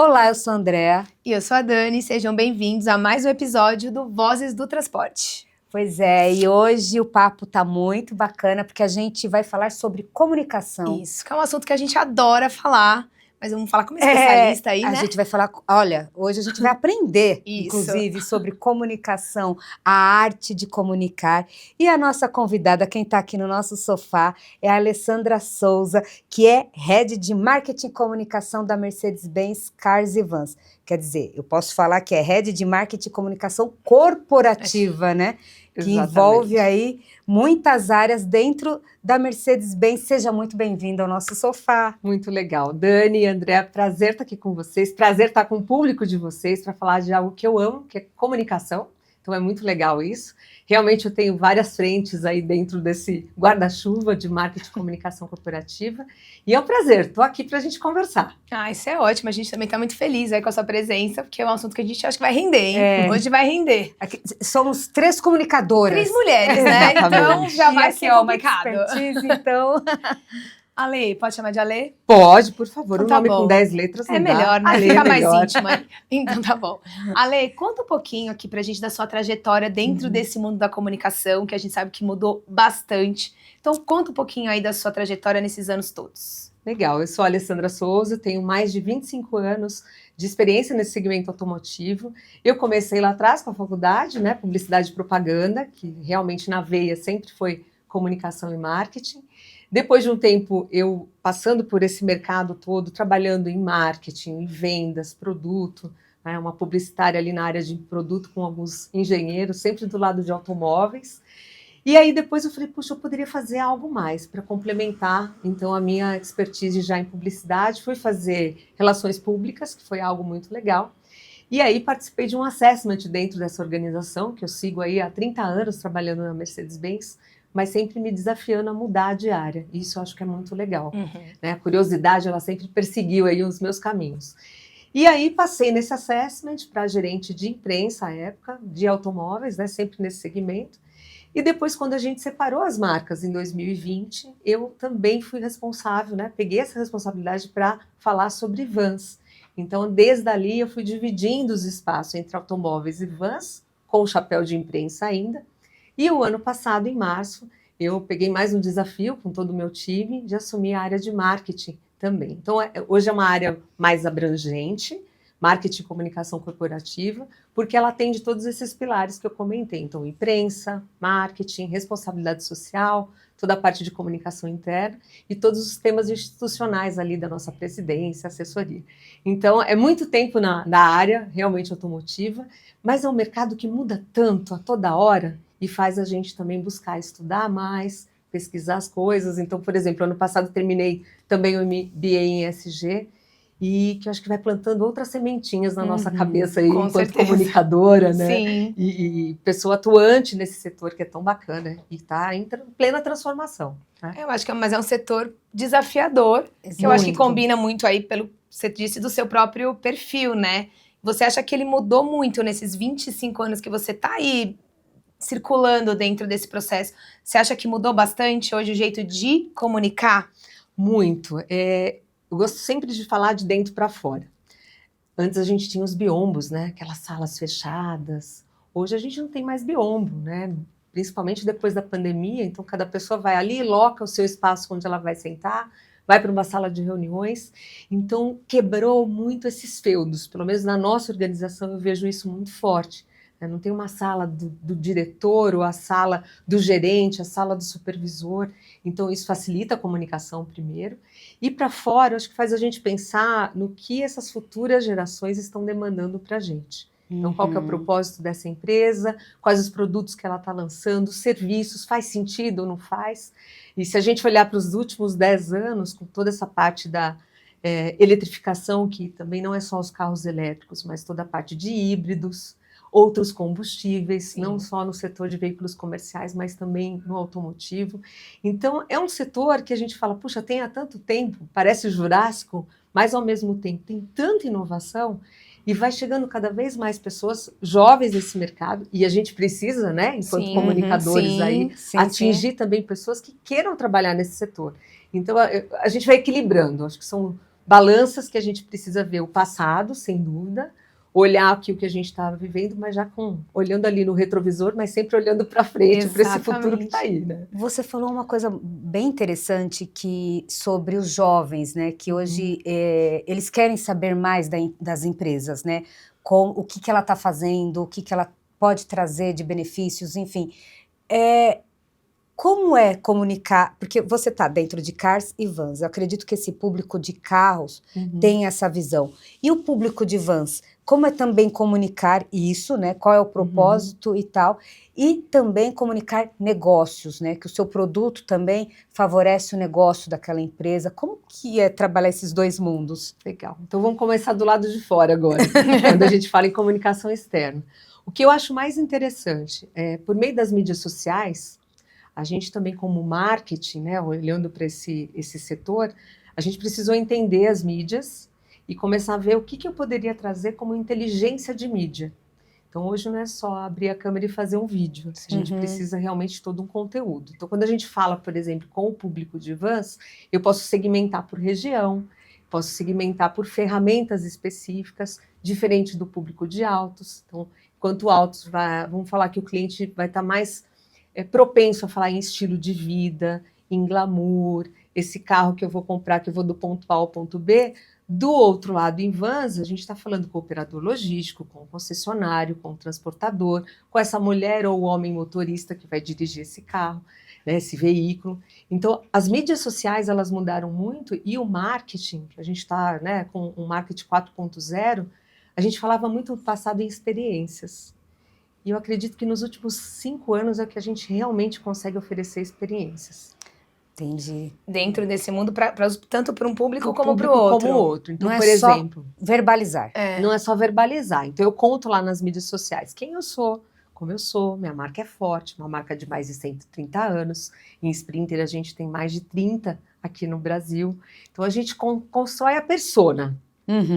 Olá, eu sou a Andréa. E eu sou a Dani, sejam bem-vindos a mais um episódio do Vozes do Transporte. Pois é, e hoje o papo tá muito bacana porque a gente vai falar sobre comunicação. Isso, que é um assunto que a gente adora falar, mas vamos falar como especialista aí, né? A gente vai falar, olha, hoje a gente vai aprender, Isso. inclusive, sobre comunicação, a arte de comunicar. E a nossa convidada, quem está aqui no nosso sofá, é a Alessandra Souza, que é Head de Marketing e Comunicação da Mercedes-Benz Cars e Vans. Quer dizer, eu posso falar que é Head de Marketing e Comunicação Corporativa, né? Que envolve aí muitas áreas dentro da Mercedes-Benz. Seja muito bem-vinda ao nosso sofá. Muito legal. Dani e André, prazer estar aqui com vocês, prazer estar com o público de vocês para falar de algo que eu amo, que é comunicação. Então é muito legal isso. Realmente eu tenho várias frentes aí dentro desse guarda-chuva de marketing e comunicação corporativa. E é um prazer, estou aqui para a gente conversar. Ah, isso é ótimo. A gente também está muito feliz aí com a sua presença, porque é um assunto que a gente acha que vai render, hein? Hoje vai render. Aqui, somos 3 comunicadoras. 3 mulheres, né? Então já vai ser complicado. Então... Ale, pode chamar de Ale? Pode, por favor. Então Um tá nome bom. com 10 letras não É melhor, dá. né? Ale Fica é mais melhor. íntimo aí. Então tá bom. Ale, conta um pouquinho aqui pra gente da sua trajetória dentro desse mundo da comunicação, que a gente sabe que mudou bastante. Então conta um pouquinho aí da sua trajetória nesses anos todos. Legal, eu sou a Alessandra Souza, tenho mais de 25 anos de experiência nesse segmento automotivo. Eu comecei lá atrás com a faculdade, né, publicidade e propaganda, que realmente na veia sempre foi comunicação e marketing. Depois de um tempo, eu passando por esse mercado todo, trabalhando em marketing, em vendas, produto, né, uma publicitária ali na área de produto com alguns engenheiros, sempre do lado de automóveis. E aí depois eu falei, puxa, eu poderia fazer algo mais para complementar, então, a minha expertise já em publicidade. Fui fazer relações públicas, que foi algo muito legal. E aí participei de um assessment dentro dessa organização, que eu sigo aí há 30 anos trabalhando na Mercedes-Benz, mas sempre me desafiando a mudar de área. Isso eu acho que é muito legal. Né? A curiosidade, ela sempre perseguiu aí os meus caminhos. E aí passei nesse assessment para gerente de imprensa à época, de automóveis, né? Sempre nesse segmento. E depois, quando a gente separou as marcas em 2020, eu também fui responsável, né? Peguei essa responsabilidade para falar sobre vans. Então, desde ali, eu fui dividindo os espaços entre automóveis e vans, com o chapéu de imprensa ainda. E o ano passado, em março, eu peguei mais um desafio com todo o meu time de assumir a área de marketing também. Então, hoje é uma área mais abrangente, marketing e comunicação corporativa, porque ela atende todos esses pilares que eu comentei. Então, imprensa, marketing, responsabilidade social, toda a parte de comunicação interna e todos os temas institucionais ali da nossa presidência, assessoria. Então, é muito tempo na área realmente automotiva, mas é um mercado que muda tanto a toda hora e faz a gente também buscar estudar mais, pesquisar as coisas. Então, por exemplo, ano passado terminei também o MBA em ESG, e que eu acho que vai plantando outras sementinhas na nossa cabeça aí, enquanto certeza. comunicadora, né? Sim. E pessoa atuante nesse setor que é tão bacana e está em plena transformação. Né? Eu acho que é um setor desafiador, que eu acho que combina muito aí, pelo você disse, do seu próprio perfil, né? Você acha que ele mudou muito nesses 25 anos que você está aí circulando dentro desse processo? Você acha que mudou bastante hoje o jeito de comunicar? Muito. Eu gosto sempre de falar de dentro para fora. Antes a gente tinha os biombos, né? Aquelas salas fechadas. Hoje a gente não tem mais biombo, né? Principalmente depois da pandemia. Então cada pessoa vai ali, loca o seu espaço onde ela vai sentar, vai para uma sala de reuniões. Então quebrou muito esses feudos. Pelo menos na nossa organização eu vejo isso muito forte. Não tem uma sala do diretor ou a sala do gerente, a sala do supervisor. Então, isso facilita a comunicação primeiro. E para fora, acho que faz a gente pensar no que essas futuras gerações estão demandando para a gente. Então, qual que é o propósito dessa empresa? Quais os produtos que ela está lançando? Serviços, faz sentido ou não faz? E se a gente olhar para os últimos 10 anos, com toda essa parte da eletrificação, que também não é só os carros elétricos, mas toda a parte de híbridos, outros combustíveis, não só no setor de veículos comerciais, mas também no automotivo. Então, é um setor que a gente fala, puxa, tem há tanto tempo, parece jurássico, mas ao mesmo tempo tem tanta inovação e vai chegando cada vez mais pessoas jovens nesse mercado, e a gente precisa, né, enquanto comunicadores atingir também pessoas que queiram trabalhar nesse setor. Então, a gente vai equilibrando, acho que são balanças que a gente precisa ver o passado, sem dúvida, olhar aqui o que a gente está vivendo, mas já olhando ali no retrovisor, mas sempre olhando para frente, para esse futuro que está aí, né? Você falou uma coisa bem interessante sobre os jovens, né? Que hoje eles querem saber mais das empresas, né? O que ela está fazendo, o que ela pode trazer de benefícios, enfim. Como é comunicar? Porque você está dentro de cars e vans. Eu acredito que esse público de carros tem essa visão. E o público de vans? Como é também comunicar isso, né? Qual é o propósito e tal? E também comunicar negócios, né? Que o seu produto também favorece o negócio daquela empresa. Como que é trabalhar esses dois mundos? Legal. Então vamos começar do lado de fora agora, quando a gente fala em comunicação externa. O que eu acho mais interessante é, por meio das mídias sociais, a gente também como marketing, né, olhando para esse setor, a gente precisou entender as mídias e começar a ver o que eu poderia trazer como inteligência de mídia. Então hoje não é só abrir a câmera e fazer um vídeo, a gente precisa realmente de todo um conteúdo. Então quando a gente fala, por exemplo, com o público de vans, eu posso segmentar por região, posso segmentar por ferramentas específicas, diferente do público de autos. Então, quanto autos, vamos falar que o cliente vai estar mais propenso a falar em estilo de vida, em glamour, esse carro que eu vou comprar, que eu vou do ponto A ao ponto B. Do outro lado, em vans, a gente está falando com o operador logístico, com o concessionário, com o transportador, com essa mulher ou homem motorista que vai dirigir esse carro, né, esse veículo. Então, as mídias sociais, elas mudaram muito e o marketing, que a gente está, né, com o marketing 4.0, a gente falava muito no passado em experiências. E eu acredito que nos últimos 5 anos é que a gente realmente consegue oferecer experiências. Entendi. Dentro desse mundo, tanto para um público como para o outro. Como outro. Então, não por é exemplo, só verbalizar. Não é só verbalizar. Então, eu conto lá nas mídias sociais quem eu sou, como eu sou, minha marca é forte, uma marca de mais de 130 anos. Em Sprinter, a gente tem mais de 30 aqui no Brasil. Então, a gente constrói a persona.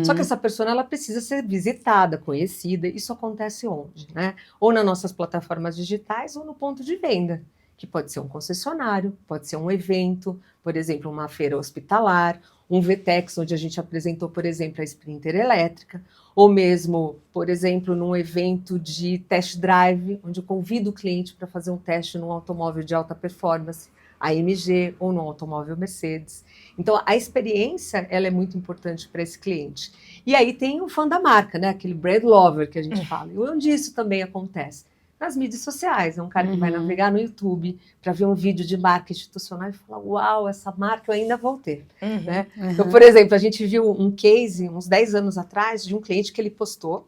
Só que essa persona ela precisa ser visitada, conhecida. Isso acontece onde, né? Ou nas nossas plataformas digitais ou no ponto de venda, que pode ser um concessionário, pode ser um evento, por exemplo, uma feira hospitalar, um VTEX, onde a gente apresentou, por exemplo, a Sprinter elétrica, ou mesmo, por exemplo, num evento de test drive, onde eu convido o cliente para fazer um teste num automóvel de alta performance, AMG ou no automóvel Mercedes. Então, a experiência ela é muito importante para esse cliente. E aí tem o fã da marca, né? Aquele brand lover que a gente fala. E onde isso também acontece? Nas mídias sociais. É um cara que vai navegar no YouTube para ver um vídeo de marca institucional e falar, uau, essa marca eu ainda vou ter. Né? Então, por exemplo, a gente viu um case, uns 10 anos atrás, de um cliente que ele postou,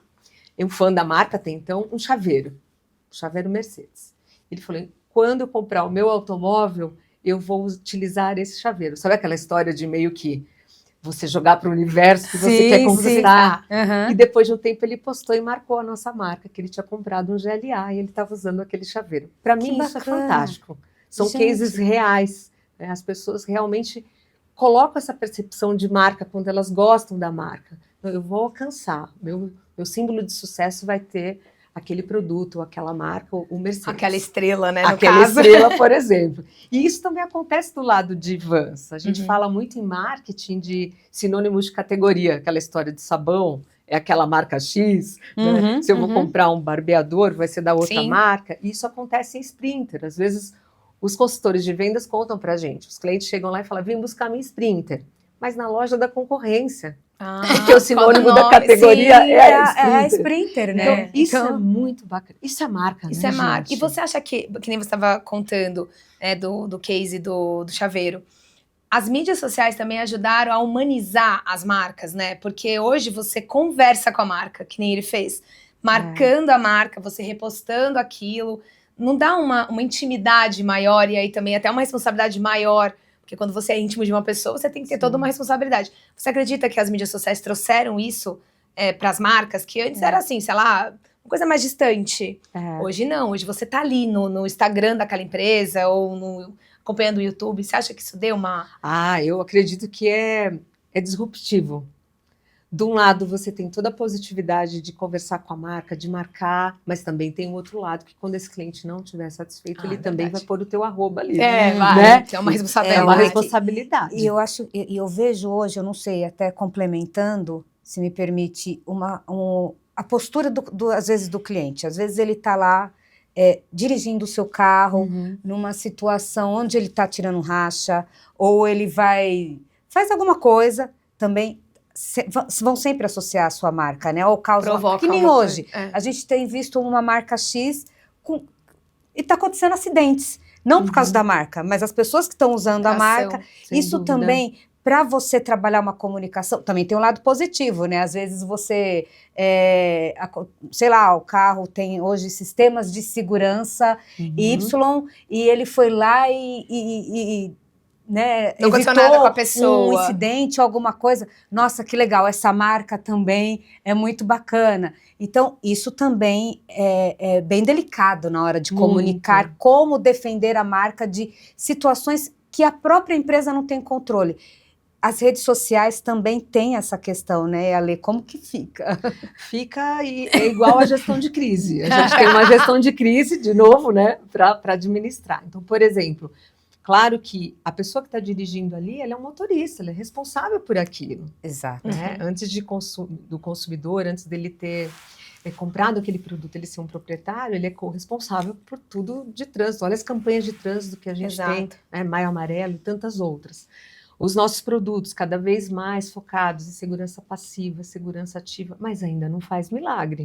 um fã da marca até então, um chaveiro Mercedes. Ele falou, quando eu comprar o meu automóvel, eu vou utilizar esse chaveiro. Sabe aquela história de meio que você jogar para o universo que você quer conquistar? E depois de um tempo ele postou e marcou a nossa marca, que ele tinha comprado um GLA e ele estava usando aquele chaveiro. Para mim isso é fantástico. São cases reais. Né? As pessoas realmente colocam essa percepção de marca quando elas gostam da marca. Então, eu vou alcançar. Meu símbolo de sucesso vai ter aquele produto, aquela marca, o Mercedes. Aquela estrela, né, aquela estrela, por exemplo. E isso também acontece do lado de vans. A gente fala muito em marketing de sinônimos de categoria, aquela história de sabão, é aquela marca X, né? Se eu vou comprar um barbeador, vai ser da outra marca. E isso acontece em Sprinter. Às vezes, os consultores de vendas contam pra gente. Os clientes chegam lá e falam, vem buscar minha Sprinter. Mas na loja da concorrência. Porque o sinônimo da categoria é a Sprinter, né? Então, isso é muito bacana. Isso é marca, isso né, é marca. gente? E você acha que nem você estava contando do case do chaveiro, as mídias sociais também ajudaram a humanizar as marcas, né? Porque hoje você conversa com a marca, que nem ele fez, marcando a marca, você repostando aquilo, não dá uma intimidade maior e aí também até uma responsabilidade maior. Porque quando você é íntimo de uma pessoa, você tem que ter toda uma responsabilidade. Você acredita que as mídias sociais trouxeram isso para as marcas? Que antes era assim, sei lá, uma coisa mais distante. Hoje não, hoje você tá ali no Instagram daquela empresa ou acompanhando o YouTube. Você acha que isso deu uma... Eu acredito que é disruptivo. De um lado, você tem toda a positividade de conversar com a marca, de marcar, mas também tem o outro lado, que quando esse cliente não estiver satisfeito, ele também vai pôr o teu arroba ali. Vai, né? que é uma responsabilidade. É uma responsabilidade. E eu acho, e eu vejo hoje, eu não sei, até complementando, se me permite, a postura, às vezes, do cliente. Às vezes ele está lá dirigindo o seu carro, numa situação onde ele está tirando racha, ou ele faz alguma coisa, também vão sempre associar a sua marca, né? Ou causa, que nem hoje. A gente tem visto uma marca X e está acontecendo acidentes. Não por causa da marca, mas as pessoas que estão usando a marca. Isso também, para você trabalhar uma comunicação, também tem um lado positivo, né? Às vezes você, sei lá, o carro tem hoje sistemas de segurança Y, e ele foi lá né, não aconteceu nada com a pessoa. Um incidente, alguma coisa. Nossa, que legal, essa marca também é muito bacana. Então, isso também é bem delicado na hora de comunicar como defender a marca de situações que a própria empresa não tem controle. As redes sociais também têm essa questão, né, Ale? Como que fica? Fica e é igual a gestão de crise. A gente tem uma gestão de crise, de novo, né, para administrar. Então, por exemplo, claro que a pessoa que está dirigindo ali, ela é um motorista, ela é responsável por aquilo. Exato. Né? Antes do consumidor, antes dele ter comprado aquele produto, ele ser um proprietário, ele é corresponsável por tudo de trânsito. Olha as campanhas de trânsito que a gente tem, né? Maio Amarelo e tantas outras. Os nossos produtos cada vez mais focados em segurança passiva, segurança ativa, mas ainda não faz milagre.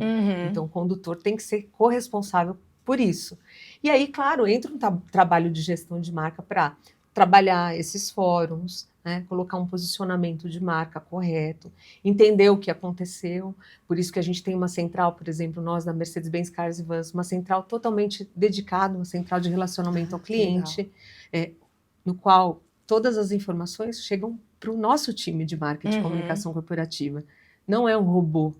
Então o condutor tem que ser corresponsável por isso. E aí, claro, entra um trabalho de gestão de marca para trabalhar esses fóruns, né, colocar um posicionamento de marca correto, entender o que aconteceu. Por isso que a gente tem uma central, por exemplo, nós da Mercedes-Benz Cars e Vans, uma central totalmente dedicada, uma central de relacionamento ao cliente, no qual todas as informações chegam para o nosso time de marketing e comunicação corporativa. Não é um robô.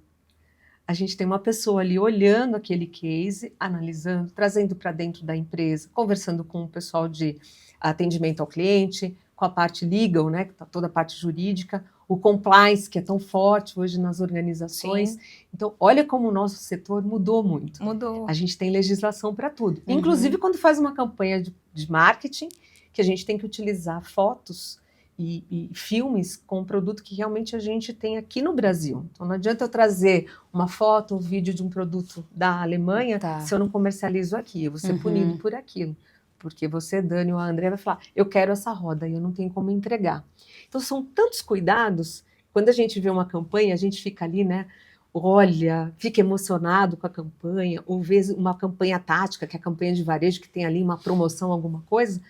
A gente tem uma pessoa ali olhando aquele case, analisando, trazendo para dentro da empresa, conversando com o pessoal de atendimento ao cliente, com a parte legal, né, que tá toda a parte jurídica, o compliance, que é tão forte hoje nas organizações. Então, olha como o nosso setor mudou muito. Mudou. A gente tem legislação para tudo. Inclusive, quando faz uma campanha de marketing, que a gente tem que utilizar fotos e filmes com um produto que realmente a gente tem aqui no Brasil. Então, não adianta eu trazer uma foto, um vídeo de um produto da Alemanha se eu não comercializo aqui. Eu vou ser punido por aquilo. Porque você, Dani ou a André vai falar, eu quero essa roda e eu não tenho como entregar. Então, são tantos cuidados. Quando a gente vê uma campanha, a gente fica ali, né? Olha, fica emocionado com a campanha, ou vê uma campanha tática, que é a campanha de varejo, que tem ali uma promoção, alguma coisa.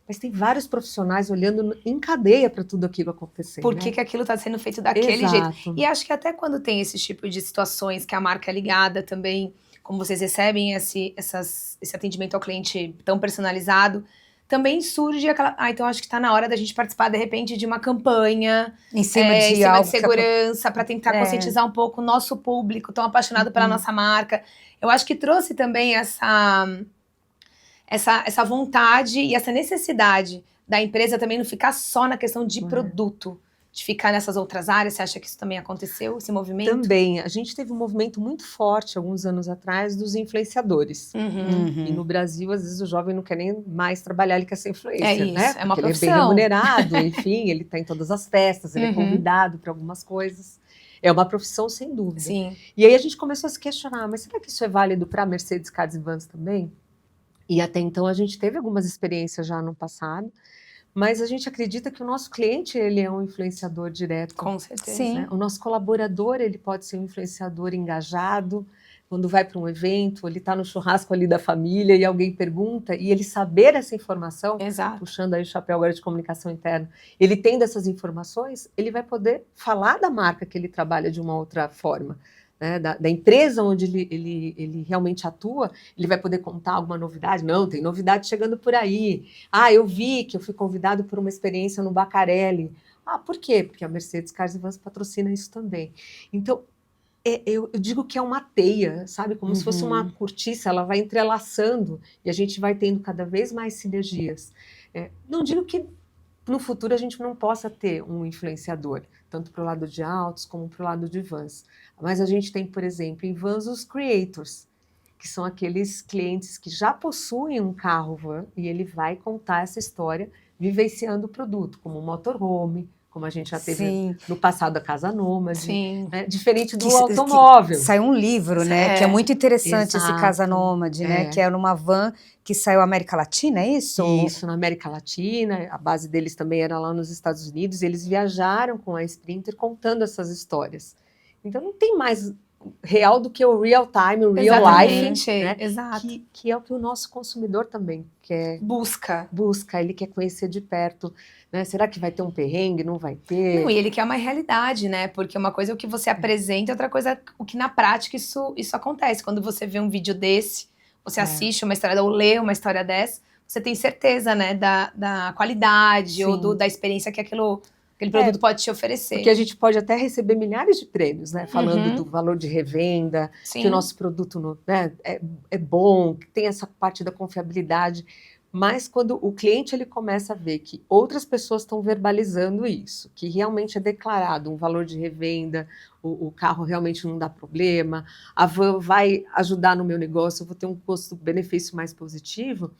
Mas tem vários profissionais olhando em cadeia para tudo aquilo acontecer. Por que aquilo está sendo feito daquele jeito? E acho que até quando tem esse tipo de situações que a marca é ligada também, como vocês recebem esse atendimento ao cliente tão personalizado, também surge aquela... então acho que está na hora da gente participar, de repente, de uma campanha em cima de segurança, para tentar conscientizar um pouco o nosso público tão apaixonado pela nossa marca. Eu acho que trouxe também essa vontade e essa necessidade da empresa também não ficar só na questão de produto, de ficar nessas outras áreas. Você acha que isso também aconteceu, esse movimento? Também. A gente teve um movimento muito forte, alguns anos atrás, dos influenciadores. E no Brasil, às vezes, o jovem não quer nem mais trabalhar, ele quer ser influencer, né? É uma Porque profissão. Ele é bem remunerado, enfim, ele está em todas as festas, ele é convidado para algumas coisas. É uma profissão, sem dúvida. Sim. E aí a gente começou a se questionar, mas será que isso é válido para Mercedes, Cars e Vans também? E até então a gente teve algumas experiências já no passado, mas a gente acredita que o nosso cliente, ele é um influenciador direto. Com certeza. Sim. Né? O nosso colaborador, ele pode ser um influenciador engajado, quando vai para um evento, ele está no churrasco ali da família e alguém pergunta, e ele saber essa informação, puxando aí o chapéu agora de comunicação interna, ele tendo essas informações, ele vai poder falar da marca que ele trabalha de uma outra forma. Né, da empresa onde ele realmente atua, ele vai poder contar alguma novidade. Não, tem novidade chegando por aí. Eu vi que eu fui convidado por uma experiência no Bacarelli. Por quê? Porque a Mercedes Cars e Vans patrocina isso também. Então, eu digo que é uma teia, sabe? Como se fosse uma cortiça, ela vai entrelaçando e a gente vai tendo cada vez mais sinergias. Não digo que no futuro a gente não possa ter um influenciador. tanto para o lado de autos como para o lado de vans. Mas a gente tem, por exemplo, em vans os creators, que são aqueles clientes que já possuem um carro van e ele vai contar essa história vivenciando o produto, como o motorhome, como a gente já teve no passado a Casa Nômade, né? Diferente do automóvel. Saiu um livro, né? Que é muito interessante. Exato. Esse Casa Nômade, né? Que era uma van que saiu na América Latina, é isso? Isso, na América Latina. A base deles também era lá nos Estados Unidos. E eles viajaram com a Sprinter contando essas histórias. Então não tem mais real do que o real time, o real life, né? Exato. Que é o que o nosso consumidor também quer. Busca, ele quer conhecer de perto, né? Será que vai ter um perrengue? Não vai ter? Não, e ele quer uma realidade, né? Porque uma coisa é o que você apresenta, outra coisa é o que na prática isso acontece. Quando você vê um vídeo desse, você assiste uma história ou lê uma história dessa, você tem certeza, né, da qualidade ou da experiência que aquele produto pode te oferecer. Porque a gente pode até receber milhares de prêmios, né? Falando do valor de revenda, que o nosso produto, né, é bom, que tem essa parte da confiabilidade. Mas quando o cliente ele começa a ver que outras pessoas estão verbalizando isso, que realmente é declarado um valor de revenda, o carro realmente não dá problema, a van vai ajudar no meu negócio, eu vou ter um custo-benefício mais positivo,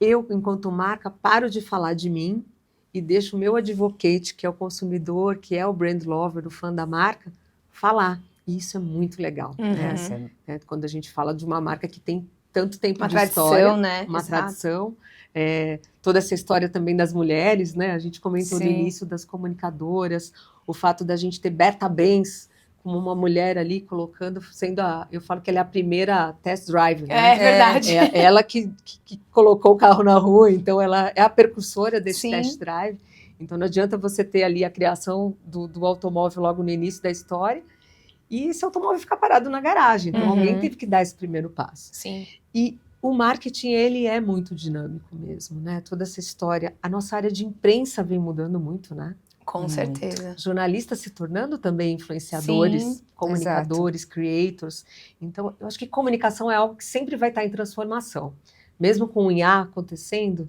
eu, enquanto marca, paro de falar de mim e deixo o meu advocate, que é o consumidor, que é o brand lover, o fã da marca, falar. E isso é muito legal. Né? Quando a gente fala de uma marca que tem tanto tempo de história, né? Uma tradição. Toda essa história também das mulheres, né? A gente comentou no início das comunicadoras, o fato da gente ter Berta Benz como uma mulher ali colocando, eu falo que ela é a primeira test drive, né? É verdade. Ela que colocou o carro na rua, então ela é a precursora desse test drive. Então não adianta você ter ali a criação do automóvel logo no início da história e esse automóvel ficar parado na garagem. Então alguém teve que dar esse primeiro passo. Sim. E o marketing, ele é muito dinâmico mesmo, né? Toda essa história. A nossa área de imprensa vem mudando muito, né? Com certeza. Jornalistas se tornando também influenciadores, comunicadores, creators. Então, eu acho que comunicação é algo que sempre vai estar em transformação. Mesmo com o IA acontecendo,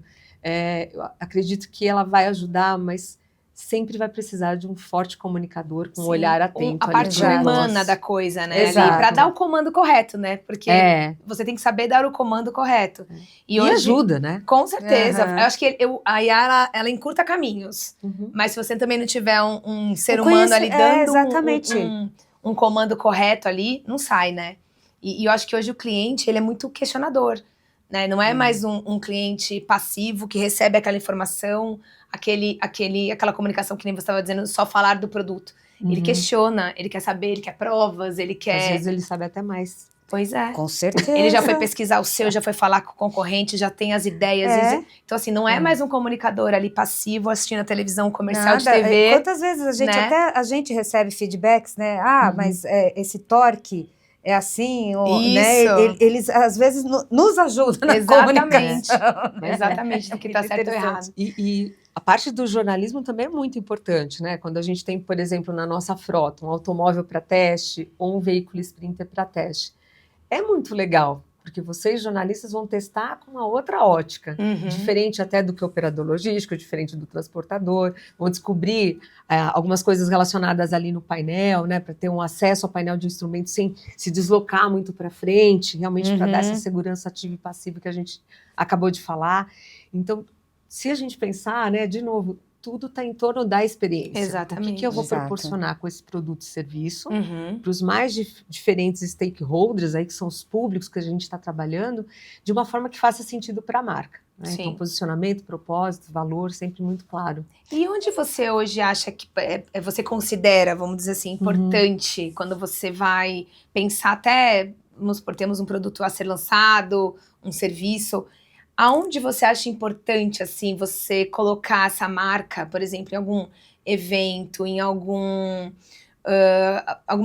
eu acredito que ela vai ajudar, mas sempre vai precisar de um forte comunicador com um olhar atento. A parte humana da coisa, né? Para dar o comando correto, né? Porque você tem que saber dar o comando correto. E hoje, ajuda, né? Com certeza. Eu acho que a IA, ela encurta caminhos. Mas se você também não tiver um ser humano ali dando um comando correto ali, não sai, né? E eu acho que hoje o cliente, ele é muito questionador. Né? Não é mais um cliente passivo que recebe aquela informação, aquela comunicação que nem você estava dizendo, só falar do produto. Ele questiona, ele quer saber, ele quer provas, ele quer... Às vezes ele sabe até mais. Pois é. Com certeza. Ele já foi pesquisar o seu, já foi falar com o concorrente, já tem as ideias. Então, assim, não é mais um comunicador ali passivo assistindo a televisão, comercial de TV. Quantas vezes a gente, até a gente recebe feedbacks, né? Mas esse torque... É assim, né? Eles às vezes nos ajudam na comunicação. Exatamente, do que está certo ou errado. E a parte do jornalismo também é muito importante, né? Quando a gente tem, por exemplo, na nossa frota, um automóvel para teste ou um veículo Sprinter para teste. É muito legal, porque vocês, jornalistas, vão testar com uma outra ótica, diferente até do que o operador logístico, diferente do transportador, vão descobrir algumas coisas relacionadas ali no painel, né, para ter um acesso ao painel de instrumentos sem se deslocar muito para frente, realmente para dar essa segurança ativa e passiva que a gente acabou de falar. Então, se a gente pensar, né, de novo, tudo está em torno da experiência. Exatamente. O que eu vou proporcionar com esse produto e serviço para os mais diferentes stakeholders, aí, que são os públicos que a gente está trabalhando, de uma forma que faça sentido para a marca. Né? Então, posicionamento, propósito, valor, sempre muito claro. E onde você hoje acha que você considera, vamos dizer assim, importante quando você vai pensar até, vamos supor, temos um produto a ser lançado, um serviço... Aonde você acha importante, assim, você colocar essa marca, por exemplo, em algum evento, em alguma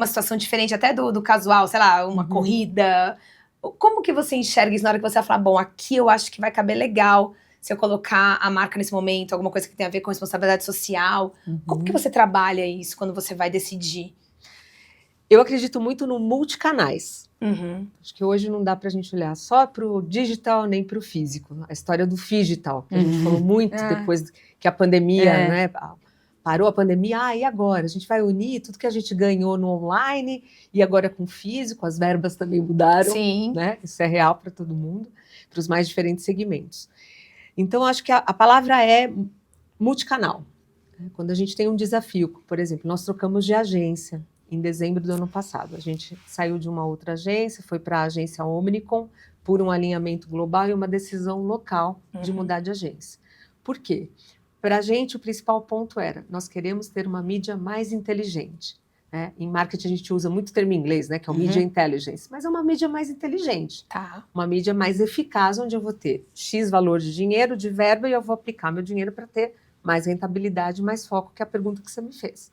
situação diferente até do casual, sei lá, uma corrida? Como que você enxerga isso na hora que você vai falar, bom, aqui eu acho que vai caber legal se eu colocar a marca nesse momento, alguma coisa que tem a ver com responsabilidade social? Como que você trabalha isso quando você vai decidir? Eu acredito muito no multicanais. Acho que hoje não dá para a gente olhar só para o digital nem para o físico. A história do phygital, que a gente falou muito depois que a pandemia, né, parou a pandemia, e agora? A gente vai unir tudo que a gente ganhou no online e agora com o físico, as verbas também mudaram, Sim. né? Isso é real para todo mundo, para os mais diferentes segmentos. Então, acho que a palavra é multicanal. Quando a gente tem um desafio, por exemplo, nós trocamos de agência em dezembro do ano passado. A gente saiu de uma outra agência, foi para a agência Omnicom, por um alinhamento global e uma decisão local de mudar de agência. Por quê? Para a gente, o principal ponto era, nós queremos ter uma mídia mais inteligente. Né? Em marketing, a gente usa muito termo em inglês, né? Que é o Media Intelligence, mas é uma mídia mais inteligente. Tá. Uma mídia mais eficaz, onde eu vou ter X valor de dinheiro, de verba, e eu vou aplicar meu dinheiro para ter mais rentabilidade, mais foco, que é a pergunta que você me fez.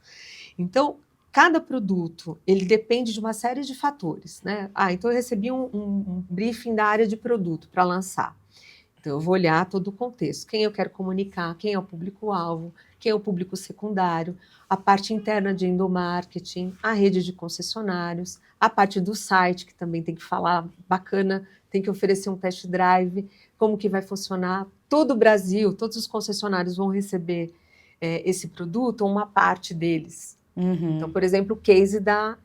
Então, cada produto, ele depende de uma série de fatores, né? Então eu recebi um briefing da área de produto para lançar. Então eu vou olhar todo o contexto, quem eu quero comunicar, quem é o público-alvo, quem é o público secundário, a parte interna de endomarketing, a rede de concessionários, a parte do site, que também tem que falar bacana, tem que oferecer um test drive, como que vai funcionar. Todo o Brasil, todos os concessionários vão receber esse produto, ou uma parte deles. Então, por exemplo, o case da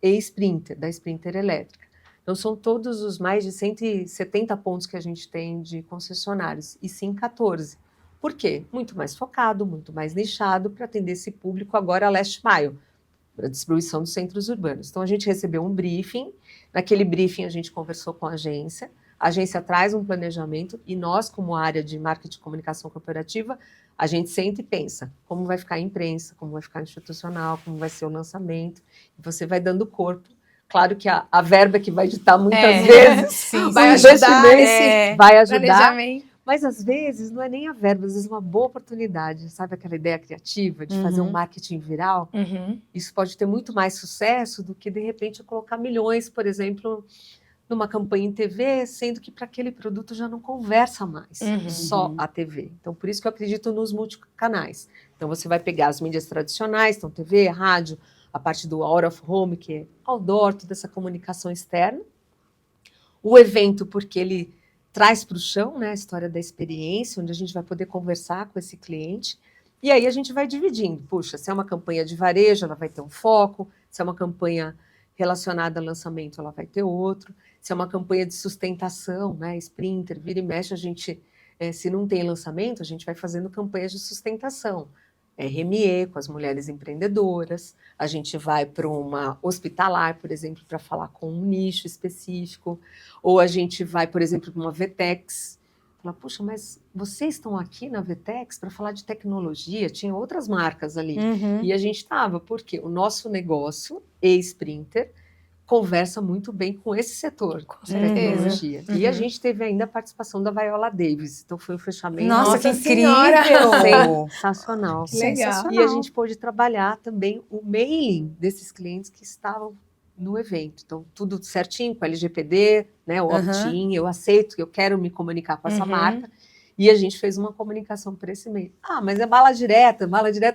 e-Sprinter, da Sprinter elétrica. Então, são todos os mais de 170 pontos que a gente tem de concessionários, e sim 14. Por quê? Muito mais focado, muito mais nichado para atender esse público agora last mile, para distribuição dos centros urbanos. Então, a gente recebeu um briefing, naquele briefing a gente conversou com a agência traz um planejamento e nós, como área de marketing e comunicação corporativa, a gente senta e pensa como vai ficar a imprensa, como vai ficar institucional, como vai ser o lançamento, e você vai dando corpo. Claro que a verba que vai ditar muitas vezes, sim, vai ajudar, vai ajudar, mas às vezes não é nem a verba, às vezes é uma boa oportunidade, sabe aquela ideia criativa de fazer um marketing viral? Isso pode ter muito mais sucesso do que, de repente, eu colocar milhões, por exemplo, numa campanha em TV, sendo que para aquele produto já não conversa mais, só a TV. Então, por isso que eu acredito nos multicanais. Então, você vai pegar as mídias tradicionais, então TV, rádio, a parte do out of home, que é outdoor, toda essa comunicação externa. O evento, porque ele traz para o chão, né, a história da experiência, onde a gente vai poder conversar com esse cliente. E aí a gente vai dividindo. Puxa, se é uma campanha de varejo, ela vai ter um foco. Se é uma campanha relacionada ao lançamento, ela vai ter outro. Se é uma campanha de sustentação, né, Sprinter, vira e mexe, a gente, se não tem lançamento, a gente vai fazendo campanhas de sustentação. RME, com as mulheres empreendedoras, a gente vai para uma hospitalar, por exemplo, para falar com um nicho específico, ou a gente vai, por exemplo, para uma Vetex, falar, puxa, mas vocês estão aqui na Vetex para falar de tecnologia, tinha outras marcas ali, e a gente estava, porque o nosso negócio, e-Sprinter, conversa muito bem com esse setor de tecnologia. E a gente teve ainda a participação da Viola Davis, então foi um fechamento. Nossa, que incrível! Sensacional. Que legal. E a gente pôde trabalhar também o mailing desses clientes que estavam no evento. Então, tudo certinho, com LGPD, né, o opt-in, eu aceito, eu quero me comunicar com essa marca. E a gente fez uma comunicação por esse meio. Mas é bala direta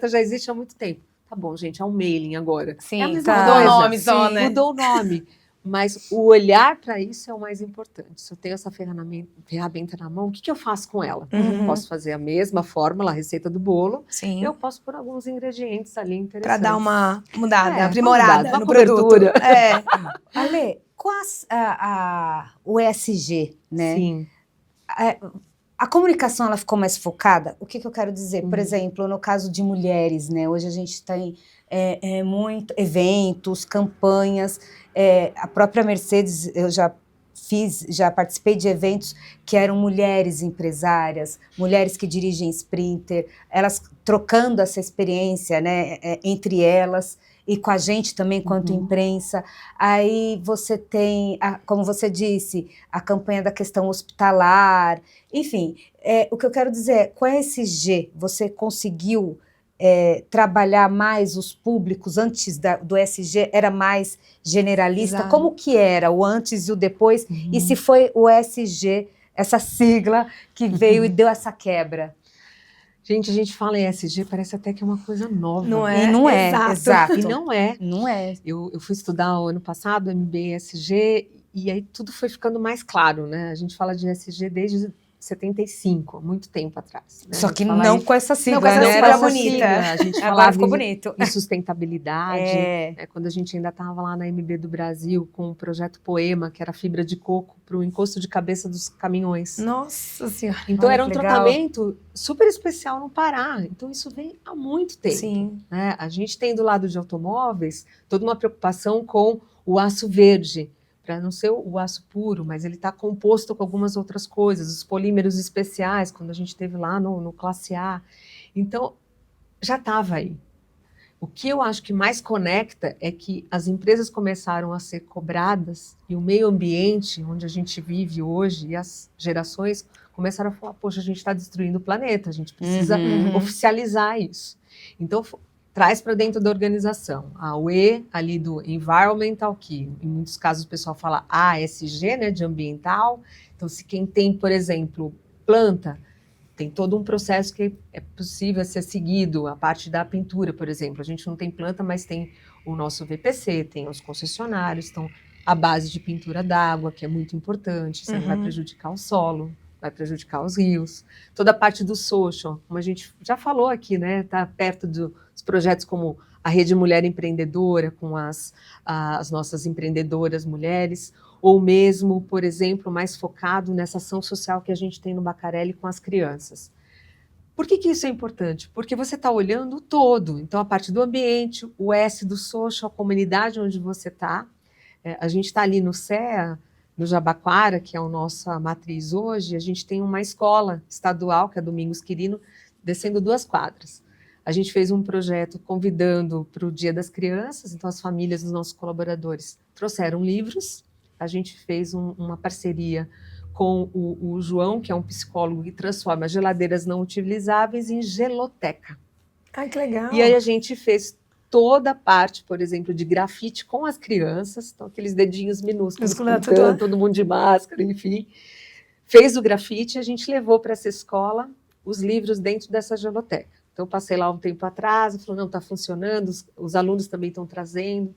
já existe há muito tempo. Tá bom, gente, é um mailing agora. Sim, é mudou o nome só, né? Mudou o nome. Mas o olhar para isso é o mais importante. Se eu tenho essa ferramenta na mão, o que eu faço com ela? Posso fazer a mesma fórmula, a receita do bolo. Sim. Eu posso pôr alguns ingredientes ali interessantes. Para dar uma mudada, aprimorada uma no cobertura. produto. Ale, com o ESG, né? Sim. A comunicação ela ficou mais focada? O que eu quero dizer? Por exemplo, no caso de mulheres, né? Hoje a gente tem muito eventos, campanhas. A própria Mercedes, eu já participei de eventos que eram mulheres empresárias, mulheres que dirigem Sprinter, elas trocando essa experiência, né, entre elas e com a gente também, quanto imprensa. Aí você tem, como você disse, a campanha da questão hospitalar, enfim. O que eu quero dizer é, com a ESG, você conseguiu trabalhar mais os públicos antes do ESG, era mais generalista? Exato. Como que era o antes e o depois? E se foi o ESG, essa sigla, que veio e deu essa quebra? Gente, a gente fala em ESG, parece até que é uma coisa nova. Não é? E não é, Exato. exato. E não é. Não é. Eu fui estudar o ano passado, MBA ESG, e aí tudo foi ficando mais claro, né? A gente fala de ESG desde 75, há muito tempo atrás. Né? Só que não com essa sigla, não com essa né? sigla Era bonita. sigla, a gente Agora falava ficou bonito. em sustentabilidade. É. Quando a gente ainda estava lá na MB do Brasil com o projeto Poema, que era fibra de coco para o encosto de cabeça dos caminhões. Nossa Senhora. Então Olha era um que legal. tratamento super especial no Pará. Então isso vem há muito tempo. Sim. Né? A gente tem do lado de automóveis toda uma preocupação com o aço verde, para não ser o aço puro, mas ele está composto com algumas outras coisas, os polímeros especiais, quando a gente esteve lá no Classe A. Então, já estava aí. O que eu acho que mais conecta é que as empresas começaram a ser cobradas e o meio ambiente onde a gente vive hoje e as gerações começaram a falar, poxa, a gente está destruindo o planeta, a gente precisa oficializar isso. Então, traz para dentro da organização. A E ali do environmental, que em muitos casos o pessoal fala ASG, né, de ambiental. Então, se quem tem, por exemplo, planta, tem todo um processo que é possível ser seguido, a parte da pintura, por exemplo. A gente não tem planta, mas tem o nosso VPC, tem os concessionários, então a base de pintura d'água, que é muito importante, você não vai prejudicar o solo, vai prejudicar os rios. Toda a parte do social, como a gente já falou aqui, né, tá perto dos projetos como a Rede Mulher Empreendedora, com as nossas empreendedoras mulheres, ou mesmo, por exemplo, mais focado nessa ação social que a gente tem no Bacarelli com as crianças. Por que isso é importante? Porque você está olhando o todo. Então, a parte do ambiente, o S do social, a comunidade onde você está. A gente está ali no CEA, no Jabaquara, que é a nossa matriz hoje, a gente tem uma escola estadual, que é Domingos Quirino, descendo 2 quadras. A gente fez um projeto convidando para o Dia das Crianças, então as famílias dos nossos colaboradores trouxeram livros. A gente fez uma parceria com o João, que é um psicólogo que transforma geladeiras não utilizáveis em geloteca. Ai, que legal. E aí a gente fez toda a parte, por exemplo, de grafite com as crianças, então aqueles dedinhos minúsculos, pintando, todo mundo de máscara, enfim. Fez o grafite e a gente levou para essa escola os livros dentro dessa geloteca. Então, eu passei lá um tempo atrás, e falou, não, está funcionando, os alunos também estão trazendo.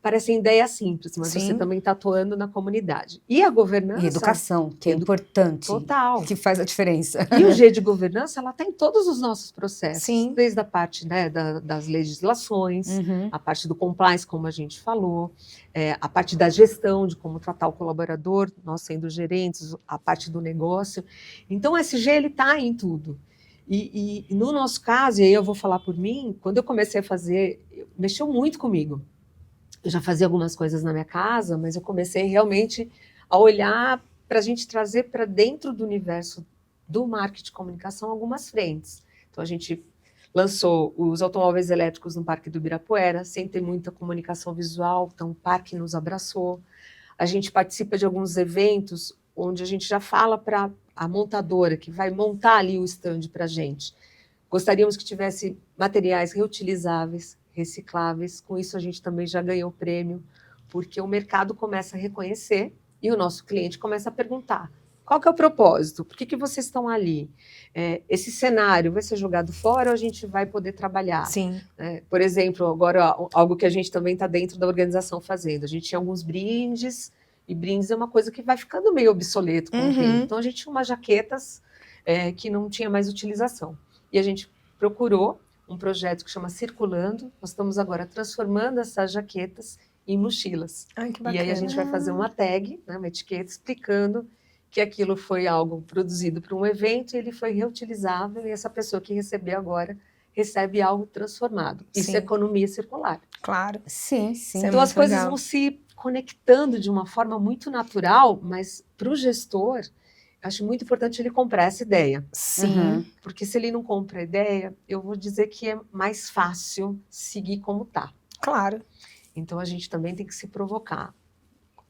Parecem ideias simples, mas você também está atuando na comunidade. E a governança... E educação, que é importante. Total. Que faz a diferença. E o G de governança, ela está em todos os nossos processos. Sim. Desde a parte, né, das legislações, a parte do compliance, como a gente falou, a parte da gestão, de como tratar o colaborador, nós sendo gerentes, a parte do negócio. Então, o SG, ele está em tudo. E no nosso caso, e aí eu vou falar por mim, quando eu comecei a fazer, mexeu muito comigo. Eu já fazia algumas coisas na minha casa, mas eu comecei realmente a olhar para a gente trazer para dentro do universo do marketing de comunicação algumas frentes. Então, a gente lançou os automóveis elétricos no Parque do Ibirapuera, sem ter muita comunicação visual, então o parque nos abraçou. A gente participa de alguns eventos onde a gente já fala para a montadora que vai montar ali o stand para a gente. Gostaríamos que tivesse materiais reutilizáveis, recicláveis. Com isso, a gente também já ganhou o prêmio, porque o mercado começa a reconhecer e o nosso cliente começa a perguntar: qual que é o propósito? Por que vocês estão ali? Esse cenário vai ser jogado fora ou a gente vai poder trabalhar? Sim. Por exemplo, agora, algo que a gente também está dentro da organização fazendo. A gente tinha alguns brindes, e brindes é uma coisa que vai ficando meio obsoleto com o tempo. Então, a gente tinha umas jaquetas que não tinha mais utilização. E a gente procurou um projeto que chama Circulando. Nós estamos agora transformando essas jaquetas em mochilas. Ai, que bacana. E aí a gente vai fazer uma tag, né, uma etiqueta, explicando que aquilo foi algo produzido para um evento e ele foi reutilizável e essa pessoa que recebeu agora recebe algo transformado. Isso é economia circular. Claro. Sim, sim. Então as coisas vão se conectando de uma forma muito natural, mas para o gestor, acho muito importante ele comprar essa ideia. Sim. Porque se ele não compra a ideia, eu vou dizer que é mais fácil seguir como está. Claro. Então, a gente também tem que se provocar.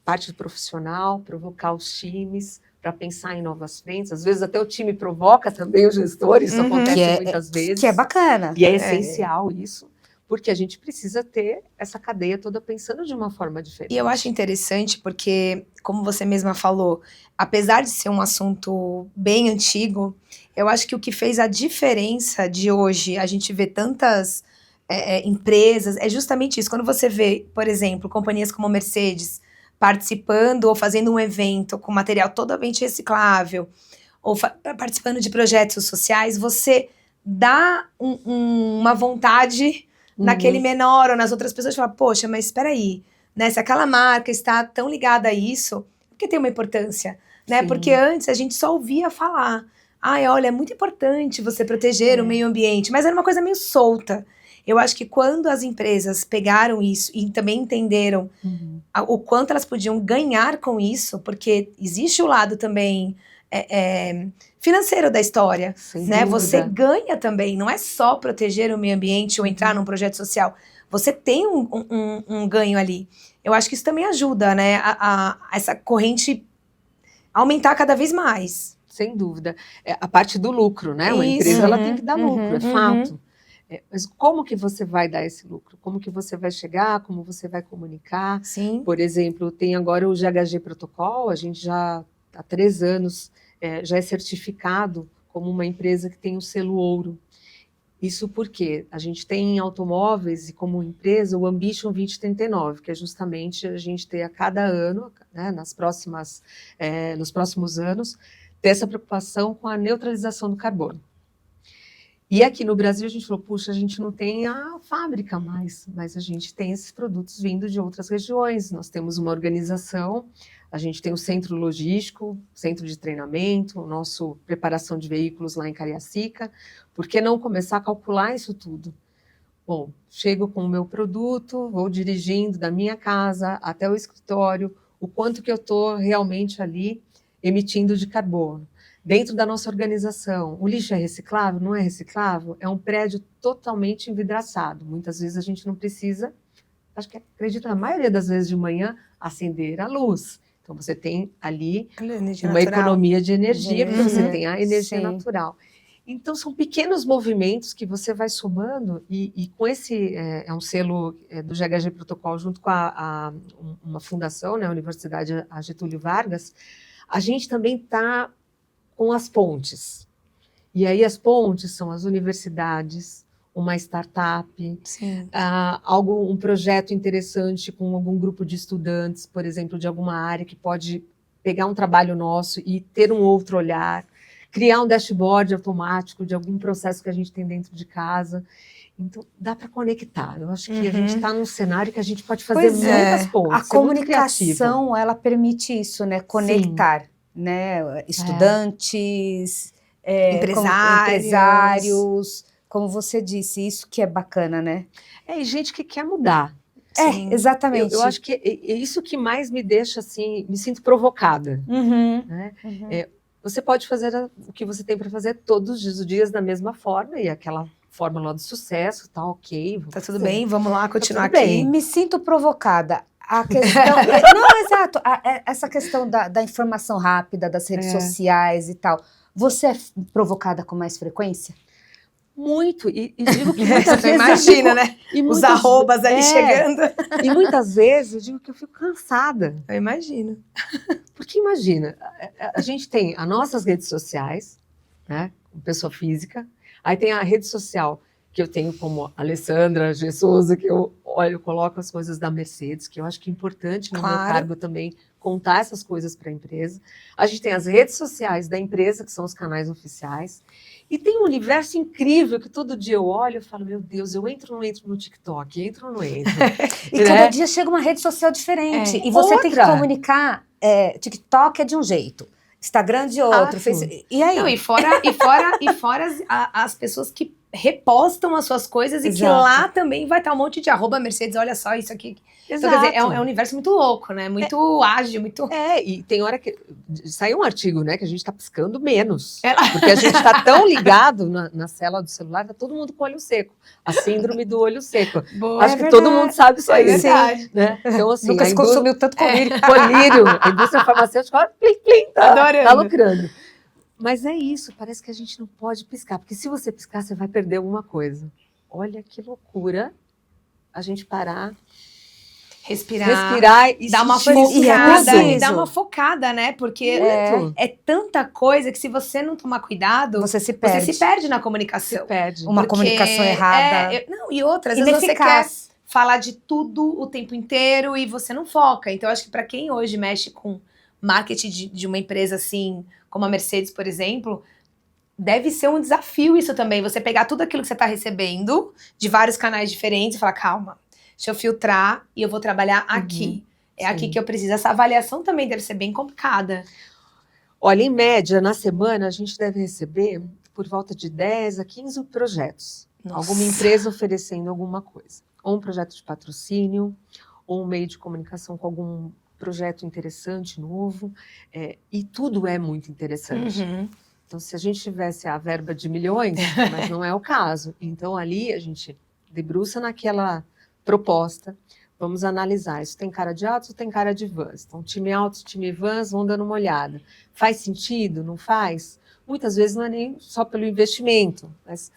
Parte do profissional, provocar os times para pensar em novas frentes. Às vezes, até o time provoca também o gestor, isso acontece muitas vezes. Que é bacana. E é essencial isso, porque a gente precisa ter essa cadeia toda pensando de uma forma diferente. E eu acho interessante porque, como você mesma falou, apesar de ser um assunto bem antigo, eu acho que o que fez a diferença de hoje, a gente vê tantas empresas, é justamente isso. Quando você vê, por exemplo, companhias como a Mercedes participando ou fazendo um evento com material totalmente reciclável, ou participando de projetos sociais, você dá uma vontade naquele menor ou nas outras pessoas, fala, poxa, mas espera aí, né? Se aquela marca está tão ligada a isso, porque tem uma importância, né? Sim. Porque antes a gente só ouvia falar, ai, olha, é muito importante você proteger o meio ambiente, mas era uma coisa meio solta. Eu acho que quando as empresas pegaram isso e também entenderam o quanto elas podiam ganhar com isso, porque existe o lado também financeiro da história, Sem né? dúvida. Você ganha também, não é só proteger o meio ambiente ou entrar num projeto social. Você tem um ganho ali. Eu acho que isso também ajuda, né? A essa corrente aumentar cada vez mais. Sem dúvida. A parte do lucro, né? Uma empresa ela tem que dar lucro, é fato. Mas como que você vai dar esse lucro? Como que você vai chegar? Como você vai comunicar? Sim. Por exemplo, tem agora o GHG Protocol, a gente já há 3 anos já é certificado como uma empresa que tem o selo ouro. Isso porque a gente tem em automóveis e como empresa o Ambition 2039, que é justamente a gente ter a cada ano, né, nos próximos anos, ter essa preocupação com a neutralização do carbono. E aqui no Brasil a gente falou, puxa, a gente não tem a fábrica mais, mas a gente tem esses produtos vindo de outras regiões. Nós temos uma organização, a gente tem o centro logístico, centro de treinamento, o nosso preparação de veículos lá em Cariacica. Por que não começar a calcular isso tudo? Bom, chego com o meu produto, vou dirigindo da minha casa até o escritório, o quanto que eu estou realmente ali emitindo de carbono. Dentro da nossa organização, o lixo é reciclável? Não é reciclável? É um prédio totalmente envidraçado. Muitas vezes a gente não precisa, acho que acredito na maioria das vezes de manhã, acender a luz. Então você tem ali uma economia de energia, porque você tem a energia natural. Então são pequenos movimentos que você vai somando e com esse, é um selo do GHG Protocol junto com uma fundação, né, a Universidade Getúlio Vargas, a gente também está com as pontes. E aí as pontes são as universidades, uma startup, um projeto interessante com algum grupo de estudantes, por exemplo, de alguma área que pode pegar um trabalho nosso e ter um outro olhar, criar um dashboard automático de algum processo que a gente tem dentro de casa. Então, dá para conectar. Eu acho que a gente está num cenário que a gente pode fazer muitas pontes. A comunicação, ela permite isso, né? Conectar. Né, estudantes, empresários, como você disse, isso que é bacana, né? E gente que quer mudar. Exatamente. Eu acho que é isso que mais me deixa assim, me sinto provocada. Né? Você pode fazer o que você tem para fazer todos os dias da mesma forma, e aquela fórmula do sucesso, tá ok. Tá tudo bem, vamos lá continuar aqui. Bem. Me sinto provocada. A questão, não, exato, essa questão da informação rápida, das redes sociais e tal, você é provocada com mais frequência? Muito, e digo que muitas vezes imagina, né? Os arrobas ali chegando. E muitas vezes eu digo que eu fico cansada. Eu imagino. Porque imagina, a gente tem as nossas redes sociais, né, como pessoa física, aí tem a rede social que eu tenho como Alessandra G. Souza, que eu coloco as coisas da Mercedes, que eu acho que é importante no meu cargo também contar essas coisas para a empresa. A gente tem as redes sociais da empresa, que são os canais oficiais. E tem um universo incrível que todo dia eu olho e falo, meu Deus, eu entro ou não entro no TikTok? Entro ou não entro? E cada dia chega uma rede social diferente. E você tem que comunicar, TikTok é de um jeito, Instagram de outro. E aí? Não, e fora as pessoas que repostam as suas coisas e que lá também vai estar um monte de @Mercedes, olha só isso aqui. Então, quer dizer, é um universo muito louco, né? Muito ágil, muito... E tem hora que... Saiu um artigo, né? Que a gente está piscando menos. Porque a gente está tão ligado na cela do celular, tá todo mundo com o olho seco. A síndrome do olho seco. Boa, acho que todo mundo sabe isso aí. Né? Então, assim... Nunca se consumiu tanto colírio. Colírio. A indústria farmacêutica, olha, plim, plim, tá lucrando. Mas é isso, parece que a gente não pode piscar, porque se você piscar, você vai perder alguma coisa. Olha que loucura a gente parar, respirar e dar uma focada, e dar uma focada, né? Porque é tanta coisa que se você não tomar cuidado, você se perde na comunicação. Se perde. Uma comunicação errada. E outras, às vezes você quer falar de tudo o tempo inteiro e você não foca. Então, eu acho que para quem hoje mexe com marketing de uma empresa assim, como a Mercedes, por exemplo, deve ser um desafio isso também. Você pegar tudo aquilo que você está recebendo de vários canais diferentes e falar, calma, deixa eu filtrar e eu vou trabalhar aqui. É aqui que eu preciso. Essa avaliação também deve ser bem complicada. Olha, em média, na semana, a gente deve receber por volta de 10 a 15 projetos. Nossa. Alguma empresa oferecendo alguma coisa. Ou um projeto de patrocínio, ou um meio de comunicação com algum projeto interessante, novo. E tudo é muito interessante. Então, se a gente tivesse a verba de milhões, mas não é o caso. Então, ali a gente debruça naquela proposta, vamos analisar. Isso tem cara de autos ou tem cara de vans? Então, time autos, time vans, vão dando uma olhada. Faz sentido? Não faz? Muitas vezes não é nem só pelo investimento, mas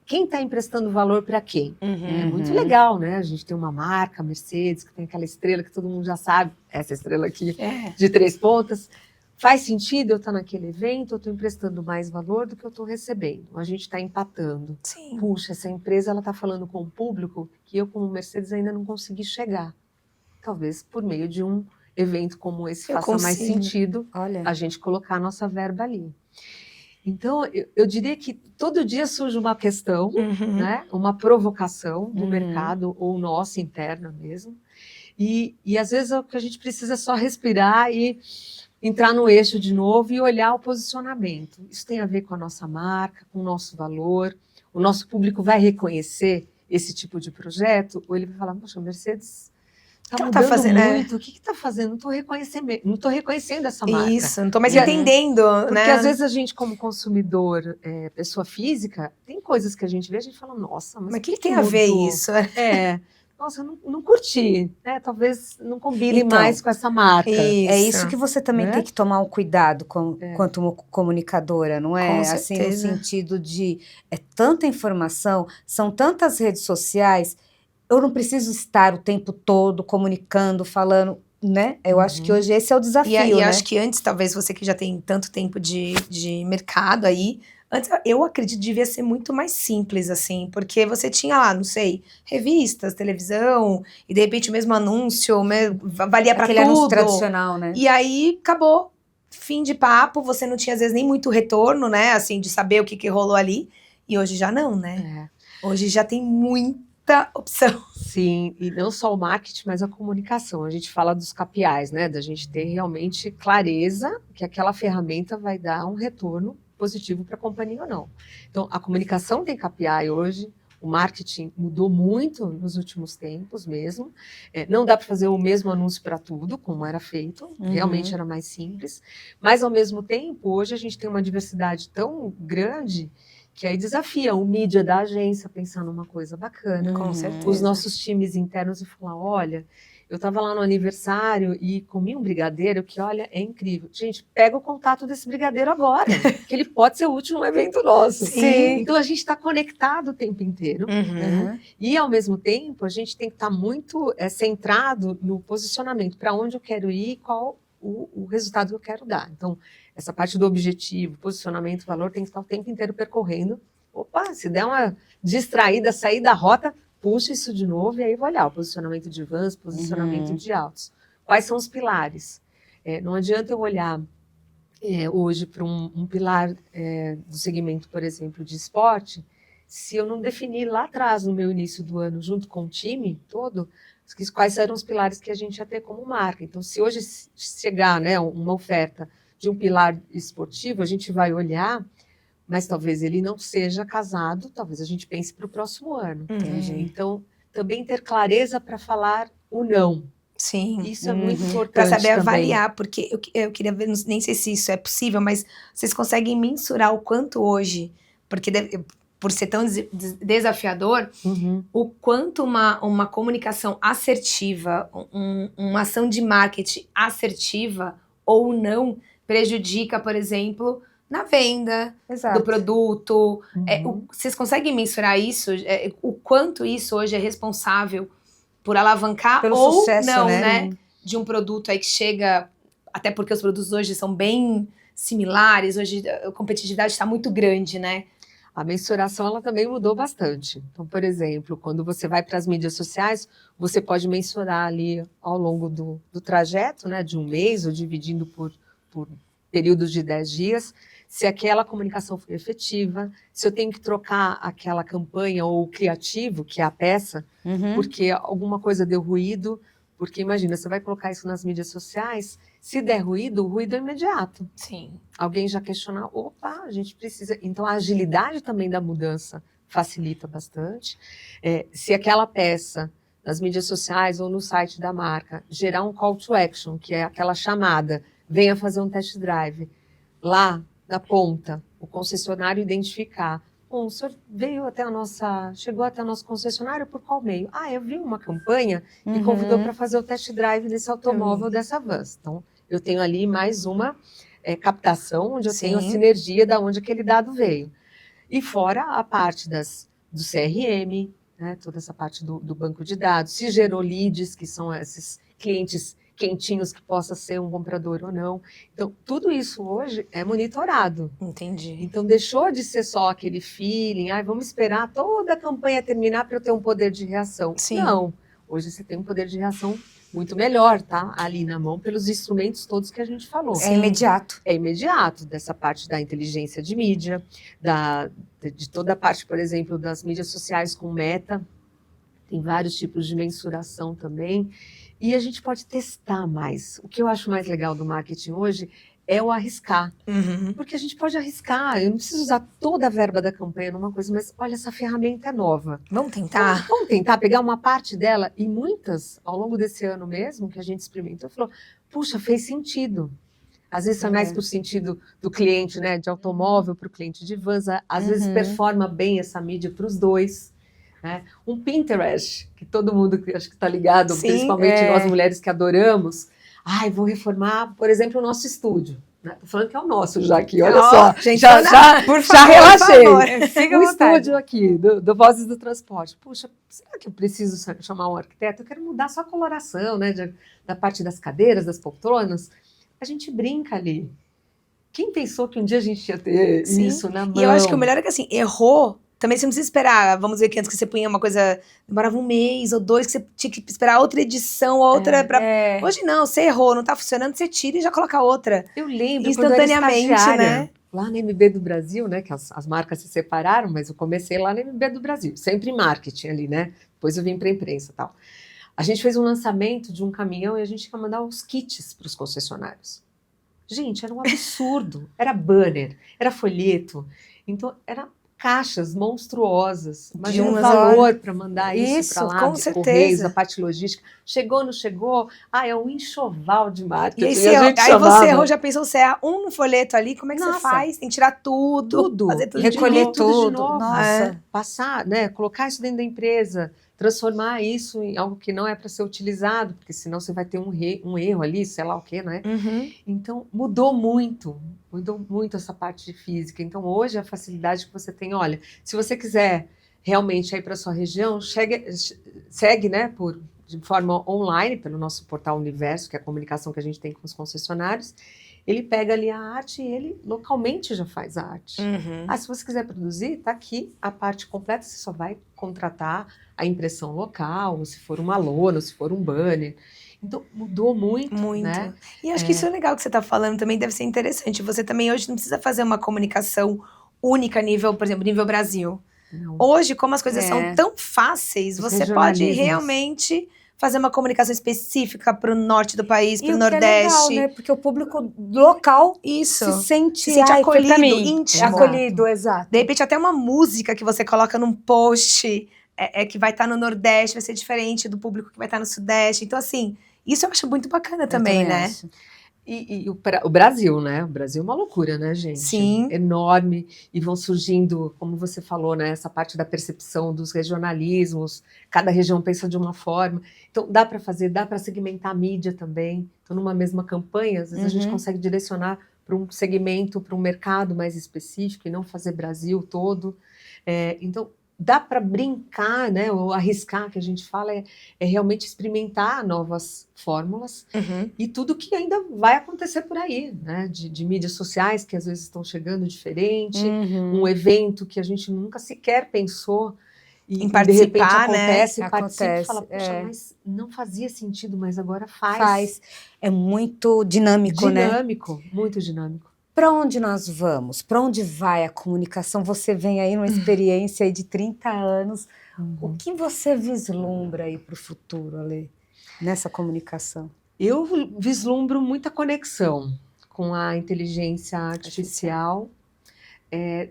quem está emprestando valor para quem? É muito legal, né? A gente tem uma marca, Mercedes, que tem aquela estrela que todo mundo já sabe, essa estrela aqui, de 3 pontas. Faz sentido eu estar naquele evento, eu estou emprestando mais valor do que eu estou recebendo. A gente está empatando. Sim. Puxa, essa empresa está falando com o público que eu, como Mercedes, ainda não consegui chegar. Talvez por meio de um evento como esse faça mais sentido a gente colocar a nossa verba ali. Então, eu diria que todo dia surge uma questão, né? Uma provocação do mercado, ou nossa interna mesmo. E às vezes o que a gente precisa é só respirar e entrar no eixo de novo e olhar o posicionamento. Isso tem a ver com a nossa marca, com o nosso valor. O nosso público vai reconhecer esse tipo de projeto? Ou ele vai falar, poxa, Mercedes está mudando muito, o que está fazendo? Não estou reconhecendo essa marca. Isso, não estou mais entendendo. Porque né? Às vezes a gente, como consumidor, pessoa física, tem coisas que a gente vê, a gente fala, nossa, mas o que tem a ver isso? Nossa, eu não curti, né? Talvez não combine mais com essa marca. É isso que você também tem que tomar um cuidado quanto uma comunicadora, não é? Com assim, no certeza. sentido de tanta informação, são tantas redes sociais, eu não preciso estar o tempo todo comunicando, falando, né? Eu acho que hoje esse é o desafio, e né? acho que antes, talvez você que já tem tanto tempo de mercado aí, antes eu acredito que devia ser muito mais simples, assim, porque você tinha lá, não sei, revistas, televisão, e de repente o mesmo anúncio, valia pra Aquele tudo. anúncio tradicional, né? E aí, acabou, fim de papo, você não tinha às vezes nem muito retorno, né, assim, de saber o que rolou ali, e hoje já não, né? Hoje já tem muita opção. Sim, e não só o marketing, mas a comunicação. A gente fala dos KPIs, né? Da gente ter realmente clareza que aquela ferramenta vai dar um retorno positivo para a companhia ou não. Então, a comunicação tem KPI hoje, o marketing mudou muito nos últimos tempos mesmo. Não dá para fazer o mesmo anúncio para tudo, como era feito, realmente era mais simples. Mas, ao mesmo tempo, hoje a gente tem uma diversidade tão grande que aí desafia o mídia da agência a pensar numa coisa bacana. Com certeza. Os nossos times internos e falar, olha, eu estava lá no aniversário e comi um brigadeiro que, olha, é incrível. Gente, pega o contato desse brigadeiro agora, que ele pode ser útil num evento nosso. Sim. Então, a gente está conectado o tempo inteiro. Né? E, ao mesmo tempo, a gente tem que estar muito centrado no posicionamento, para onde eu quero ir e qual o resultado que eu quero dar. Então, essa parte do objetivo, posicionamento, valor, tem que estar o tempo inteiro percorrendo. Opa, se der uma distraída, sair da rota, puxa isso de novo e aí vou olhar o posicionamento de vans, posicionamento de autos. Quais são os pilares? Não adianta eu olhar hoje para um pilar do segmento, por exemplo, de esporte, se eu não definir lá atrás, no meu início do ano, junto com o time todo, quais eram os pilares que a gente ia ter como marca. Então, se hoje chegar, né, uma oferta de um pilar esportivo, a gente vai olhar, mas talvez ele não seja casado, talvez a gente pense para o próximo ano. Então, também ter clareza para falar o não. Sim. Isso é muito importante para saber também. avaliar, porque eu queria ver, nem sei se isso é possível, mas vocês conseguem mensurar o quanto hoje, porque por ser tão desafiador, o quanto uma comunicação assertiva, uma ação de marketing assertiva ou não prejudica, por exemplo, na venda do produto. Vocês conseguem mensurar isso? O quanto isso hoje é responsável por alavancar pelo ou sucesso, não, né? De um produto aí que chega, até porque os produtos hoje são bem similares, hoje a competitividade está muito grande, né? A mensuração, ela também mudou bastante. Então, por exemplo, quando você vai para as mídias sociais, você pode mensurar ali ao longo do trajeto, né, de um mês, ou dividindo por períodos de 10 dias, se aquela comunicação foi efetiva, se eu tenho que trocar aquela campanha ou o criativo, que é a peça, porque alguma coisa deu ruído, porque imagina, você vai colocar isso nas mídias sociais, se der ruído, o ruído é imediato. Sim. Alguém já questionar, opa, a gente precisa... Então, a agilidade também da mudança facilita bastante. Se aquela peça, nas mídias sociais ou no site da marca, gerar um call to action, que é aquela chamada, venha fazer um test drive, lá na ponta, o concessionário identificar, bom, o senhor chegou até o nosso concessionário por qual meio? Ah, eu vi uma campanha que convidou para fazer o test drive desse automóvel, dessa Vans. Então, eu tenho ali mais uma captação, onde eu tenho a sinergia da onde aquele dado veio. E fora a parte do CRM, né, toda essa parte do banco de dados, se gerou leads, que são esses clientes quentinhos que possa ser um comprador ou não. Então, tudo isso hoje é monitorado. Entendi. Então, deixou de ser só aquele feeling, vamos esperar toda a campanha terminar para eu ter um poder de reação. Sim. Não, hoje você tem um poder de reação muito melhor, tá? Ali na mão, pelos instrumentos todos que a gente falou. É imediato. É imediato, dessa parte da inteligência de mídia, de toda a parte, por exemplo, das mídias sociais com meta, tem vários tipos de mensuração também, e a gente pode testar mais. O que eu acho mais legal do marketing hoje é o arriscar, porque a gente pode arriscar, eu não preciso usar toda a verba da campanha numa coisa, mas olha, essa ferramenta é nova. Vamos tentar? Vamos tentar pegar uma parte dela, e muitas, ao longo desse ano mesmo, que a gente experimentou, falou, puxa, fez sentido. Às vezes é mais para o sentido do cliente, né, de automóvel, para o cliente de vans, às vezes performa bem essa mídia para os dois. Né? Um Pinterest, que todo mundo acho que está ligado, Sim, principalmente nós mulheres que adoramos. Ai, vou reformar, por exemplo, o nosso estúdio. Estou falando que é o nosso já aqui, olha só. Gente, já relaxei. Fica O à vontade. estúdio aqui, do Vozes do Transporte. Puxa, será que eu preciso chamar um arquiteto? Eu quero mudar só a coloração, né, da parte das cadeiras, das poltronas. A gente brinca ali. Quem pensou que um dia a gente ia ter isso na mão? E eu acho que o melhor é que, assim, errou, também você não precisa esperar. Vamos ver que antes que você punha uma coisa, demorava um mês ou 2, que você tinha que esperar outra edição, outra Hoje não, você errou, não tá funcionando, você tira e já coloca outra. Eu lembro instantaneamente, né? Lá na MB do Brasil, né, que as marcas se separaram, mas eu comecei lá na MB do Brasil, sempre em marketing ali, né? Depois eu vim para a imprensa e tal. A gente fez um lançamento de um caminhão e a gente ia mandar os kits para os concessionários. Gente, era um absurdo. Era banner, era folheto. Então, era caixas monstruosas. Imagina um valor para mandar isso para lá, com de certeza. Correios, a parte logística. Chegou, não chegou? É um enxoval de marketing. E aí você errou, já pensou, você erra um folheto ali, como é que você faz? Tem que tirar tudo. Fazer tudo recolher de novo. tudo. Nossa. Passar, né, colocar isso dentro da empresa, transformar isso em algo que não é para ser utilizado, porque senão você vai ter um erro ali, sei lá o quê, né? Então, mudou muito essa parte de física. Então, hoje, a facilidade que você tem, olha, se você quiser realmente ir para a sua região, segue, né, de forma online, pelo nosso portal Universo, que é a comunicação que a gente tem com os concessionários, ele pega ali a arte e ele localmente já faz a arte. Se você quiser produzir, tá aqui a parte completa, você só vai contratar a impressão local, ou se for uma lona, ou se for um banner. Então, mudou muito, né? E acho que isso é legal que você está falando também, deve ser interessante. Você também hoje não precisa fazer uma comunicação única nível, por exemplo, nível Brasil. Não. Hoje, como as coisas são tão fáceis, você pode realmente fazer uma comunicação específica para o norte do país, para o Nordeste. É legal, né? Porque o público local se sente acolhido, íntimo. Acolhido, exato. De repente, até uma música que você coloca num post que vai estar no Nordeste, vai ser diferente do público que vai estar no Sudeste. Então, assim, isso eu acho muito bacana também, né? Acho. E o Brasil, né? O Brasil é uma loucura, né, gente? Sim. Enorme. E vão surgindo, como você falou, né? Essa parte da percepção dos regionalismos. Cada região pensa de uma forma. Então, dá para segmentar a mídia também. Então, numa mesma campanha, às vezes a gente consegue direcionar para um segmento, para um mercado mais específico e não fazer Brasil todo. Então, dá para brincar, né? Ou arriscar, que a gente fala, é realmente experimentar novas fórmulas e tudo que ainda vai acontecer por aí, né? De mídias sociais que às vezes estão chegando diferente, um evento que a gente nunca sequer pensou e Em de repente participar, né? acontece, participa e fala, Acontece, poxa, mas não fazia sentido, mas agora Faz. É muito dinâmico, né? Dinâmico, muito dinâmico. Para onde nós vamos? Para onde vai a comunicação? Você vem aí numa experiência aí de 30 anos. O que você vislumbra aí para o futuro, Ale, nessa comunicação? Eu vislumbro muita conexão com a inteligência artificial,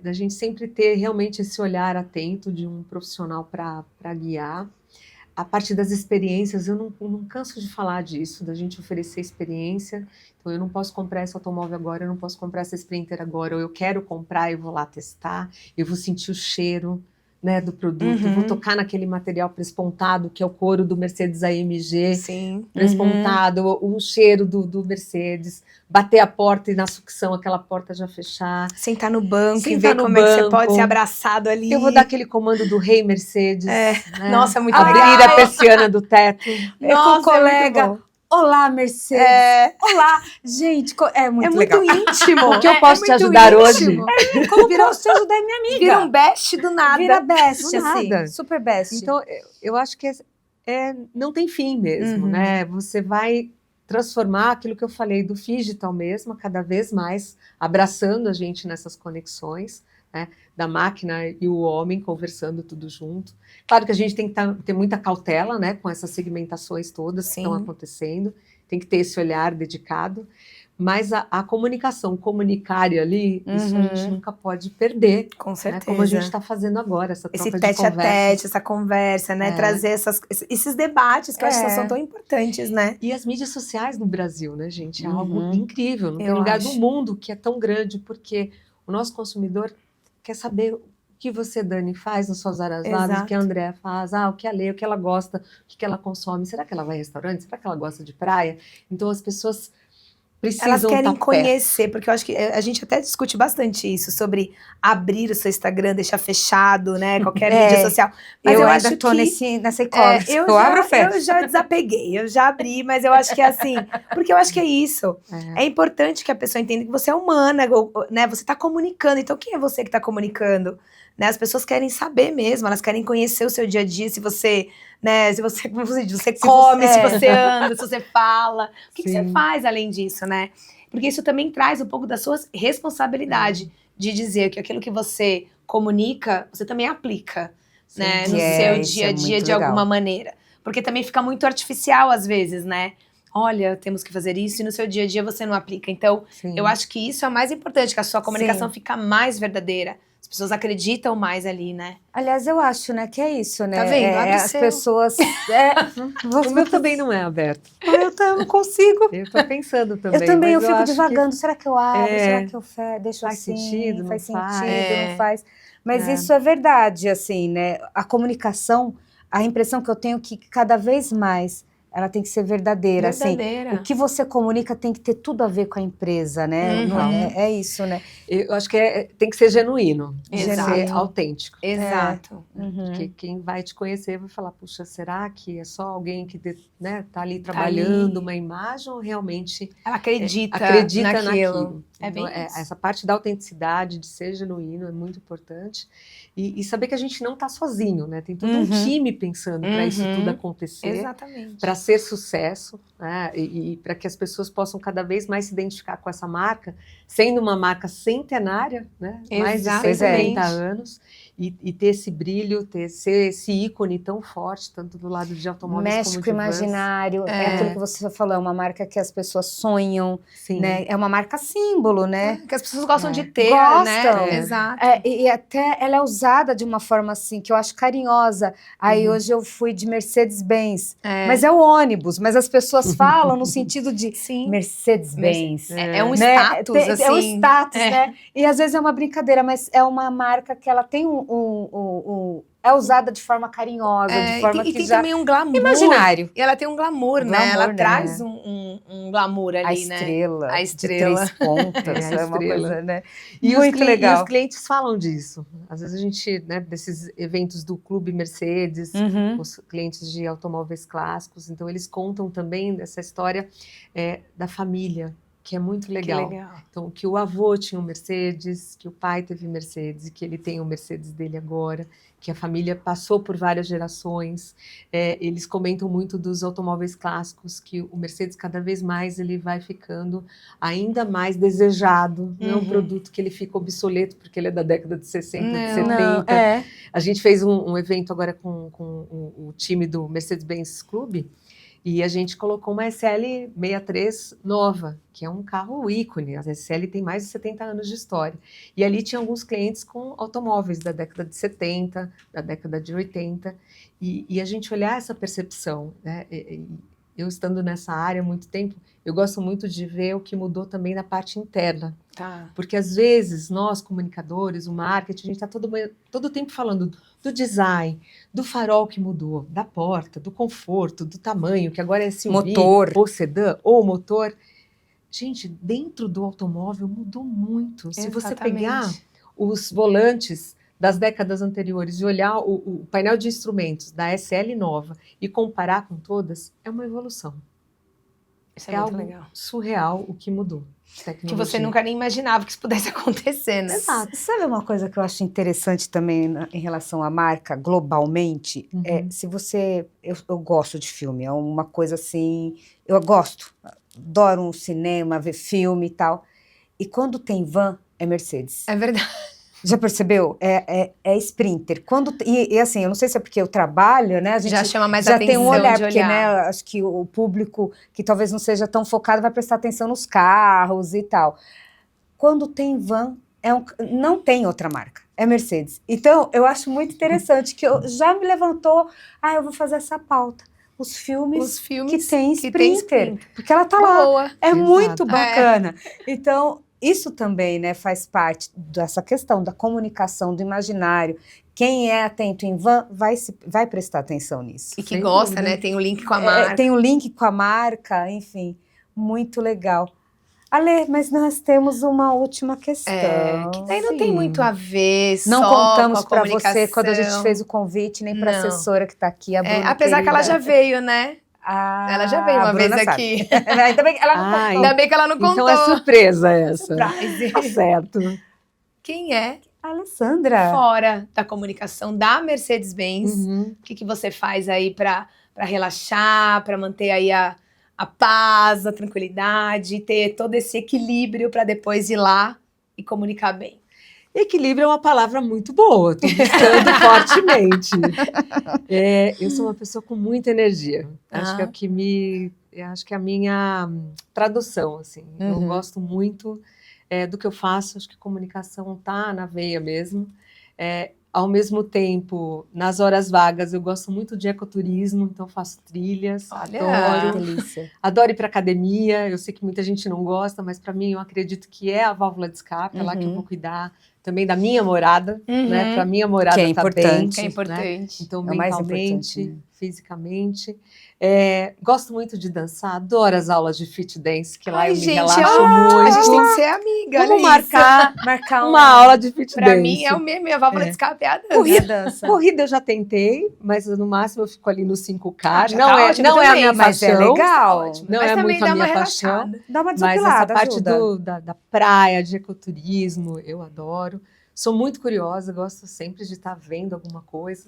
da gente sempre ter realmente esse olhar atento de um profissional para guiar. A partir das experiências, eu não canso de falar disso, da gente oferecer experiência. Então, eu não posso comprar esse automóvel agora, eu não posso comprar essa Sprinter agora, ou eu quero comprar, eu vou lá testar, eu vou sentir o cheiro, né, do produto, vou tocar naquele material prespontado, que é o couro do Mercedes AMG, Sim. prespontado, o cheiro do Mercedes, bater a porta e na sucção aquela porta já fechar. Sentar no banco e Sentar ver no como é que você banco. pode ser abraçado ali. Eu vou dar aquele comando do Rei Mercedes. Né? Nossa, é muito Abrir legal. a persiana do teto. Nossa, com o colega. é muito bom. Olá, Mercedes. Olá, gente. É muito legal. íntimo. O que eu posso te muito ajudar íntimo. hoje? Como posso te ajudar, minha amiga? Vira um best do nada. Vira best, Do assim. nada. Super best. Então, eu acho que não tem fim mesmo, né? Você vai transformar aquilo que eu falei do digital mesmo, cada vez mais abraçando a gente nessas conexões, né? Da máquina e o homem conversando tudo junto. Claro que a gente tem que ter muita cautela, né? Com essas segmentações todas que estão acontecendo. Tem que ter esse olhar dedicado. Mas a comunicação, comunicar ali, isso a gente nunca pode perder. Com certeza. Né? Como a gente está fazendo agora, essa troca Esse de conversa. tete a tete, essa conversa, né? Trazer esses debates que eu acho que são tão importantes, né? E as mídias sociais no Brasil, né, gente? É algo incrível. Não tem Eu lugar acho. do mundo que é tão grande, porque o nosso consumidor quer saber o que você, Dani, faz nas suas horas vagas, o que a Andréa faz, o que a Lê, o que ela gosta, o que ela consome. Será que ela vai em restaurante? Será que ela gosta de praia? Então, as pessoas precisam Elas querem estar conhecer, porque eu acho que a gente até discute bastante isso, sobre abrir o seu Instagram, deixar fechado, né? Qualquer mídia social. Mas eu acho ainda tô que nessa e-commerce. eu abro e fecho. Eu já desapeguei, eu já abri, mas eu acho que é assim, porque eu acho que é isso. É importante que a pessoa entenda que você é humana, né? Você tá comunicando, então quem é você que tá comunicando? Né? As pessoas querem saber mesmo, elas querem conhecer o seu dia a dia, se você, né, como você diz, você come, se você anda, se você fala. O que você faz além disso, né? Porque isso também traz um pouco da sua responsabilidade de dizer que aquilo que você comunica, você também aplica, né, no seu dia a dia de alguma maneira. Porque também fica muito artificial às vezes, né? Olha, temos que fazer isso, e no seu dia a dia você não aplica. Então, eu acho que isso é o mais importante, que a sua comunicação fica mais verdadeira. As pessoas acreditam mais ali, né? Aliás, eu acho, né, que é isso, né? Tá vendo? Abre as pessoas... O meu também não é aberto. Eu não consigo. Eu tô pensando também. Eu também, mas eu fico acho divagando. Será que eu abro? Será que eu deixo faz assim? sentido, faz não sentido, não faz? Mas isso é verdade, assim, né? A comunicação, a impressão que eu tenho é que cada vez mais ela tem que ser verdadeira. Assim, o que você comunica tem que ter tudo a ver com a empresa, né? Não é isso, né? Eu acho que tem que ser genuíno, Exato. ser autêntico. Exato. Porque quem vai te conhecer vai falar, puxa, será que é só alguém que tá ali trabalhando uma imagem ou realmente ela acredita naquilo? É bem então, isso. Essa parte da autenticidade, de ser genuíno, é muito importante. E saber que a gente não está sozinho, né? Tem todo um time pensando para isso tudo acontecer. Exatamente. Para ser sucesso, né? E para que as pessoas possam cada vez mais se identificar com essa marca, sendo uma marca centenária, né? Mais de 170 anos, e ter esse brilho, ser esse ícone tão forte, tanto do lado de automóveis mexe como com de o imaginário, é aquilo que você falou, é uma marca que as pessoas sonham, né? É uma marca símbolo, né? Que as pessoas gostam de ter, gostam, né? Exato. E até ela é usada de uma forma assim, que eu acho carinhosa. Aí hoje eu fui de Mercedes-Benz, mas é o ônibus, mas as pessoas falam no sentido de Mercedes-Benz. É um status, assim. É um status, né? E às vezes é uma brincadeira, mas é uma marca que ela tem é usada de forma carinhosa, de forma e que tem já... também um glamour. Imaginário. E ela tem um glamour, Um né? glamour, Ela né? traz um glamour ali, né? A estrela de 3 pontas, a uma estrela. coisa, né? E Muito legal. E os clientes falam disso. Às vezes a gente, né, desses eventos do Clube Mercedes, os clientes de automóveis clássicos, então eles contam também dessa história da família, que é muito legal. Que legal. Então, que o avô tinha um Mercedes, que o pai teve Mercedes, e que ele tem o Mercedes dele agora, que a família passou por várias gerações. Eles comentam muito dos automóveis clássicos, que o Mercedes cada vez mais ele vai ficando ainda mais desejado. Não é um produto que ele fica obsoleto, porque ele é da década de 60, de 70. A gente fez um evento agora com o time do Mercedes-Benz Clube, e a gente colocou uma SL63 nova, que é um carro ícone. A SL tem mais de 70 anos de história. E ali tinha alguns clientes com automóveis da década de 70, da década de 80. E a gente olhar essa percepção, né? Eu estando nessa área há muito tempo, eu gosto muito de ver o que mudou também na parte interna. Tá. Porque às vezes nós, comunicadores, o marketing, a gente está todo tempo falando do design, do farol que mudou, da porta, do conforto, do tamanho, que agora é SUV, motor, ou sedã, ou motor. Gente, dentro do automóvel mudou muito. Exatamente. Se você pegar os volantes das décadas anteriores e olhar o painel de instrumentos da SL nova e comparar com todas, é uma evolução. Isso é muito algo legal. Surreal o que mudou. Que você nunca nem imaginava que isso pudesse acontecer, né? Exato. Sabe uma coisa que eu acho interessante também em relação à marca, globalmente? Se você... Eu gosto de filme, é uma coisa assim... Eu gosto, adoro um cinema, ver filme e tal. E quando tem van, é Mercedes. É verdade. Já percebeu? É Sprinter. E assim, eu não sei se é porque eu trabalho, né? A gente já chama mais já atenção tem um olhar, de porque né, acho que o público que talvez não seja tão focado vai prestar atenção nos carros e tal. Quando tem van, não tem outra marca, é Mercedes. Então, eu acho muito interessante que já me levantou, eu vou fazer essa pauta. Os filmes que tem Sprinter, porque ela tá lá. É Exato. Muito bacana. Então, isso também, né, faz parte dessa questão da comunicação, do imaginário. Quem é atento em van vai prestar atenção nisso. E que gosta, né? Tem o link com a marca. Tem o link com a marca, enfim, muito legal. Ale, mas nós temos uma última questão. Que daí não tem muito a ver não só contamos com a para você quando a gente fez o convite, nem para a assessora que está aqui, a Bruna. Apesar que ela já veio, né? Ela já veio uma vez aqui. Ainda bem que ela não contou. Ainda bem que ela não contou. Então é surpresa essa. Surprise. Tá certo. Quem é? Alessandra. Fora da comunicação da Mercedes-Benz, o que você faz aí para relaxar, para manter aí a paz, a tranquilidade, ter todo esse equilíbrio para depois ir lá e comunicar bem? Equilíbrio é uma palavra muito boa, estou buscando fortemente. Eu sou uma pessoa com muita energia. Acho que é o que acho que é a minha tradução, assim. Eu gosto muito do que eu faço, acho que comunicação tá na veia mesmo. Ao mesmo tempo, nas horas vagas, eu gosto muito de ecoturismo, então faço trilhas, adoro. Delícia. Adoro ir para academia, eu sei que muita gente não gosta, mas para mim eu acredito que é a válvula de escape, é lá que eu vou cuidar também da minha morada, né? Para minha morada que é tá importante, bem, que é importante. Né? Então, mentalmente, fisicamente. Gosto muito de dançar, adoro as aulas de fit dance, que lá eu me relaxo muito. A gente tem que ser amiga, Vamos marcar uma aula de fit dance. Pra mim é o mesmo, minha válvula de escape é a dança. Corrida eu já tentei, mas no máximo eu fico ali no 5K. Não é a minha mas paixão. É legal. Não é muito a minha paixão. Dá uma Mas desopilada, essa parte ajuda. da praia, de ecoturismo, eu adoro. Sou muito curiosa, gosto sempre de estar vendo alguma coisa.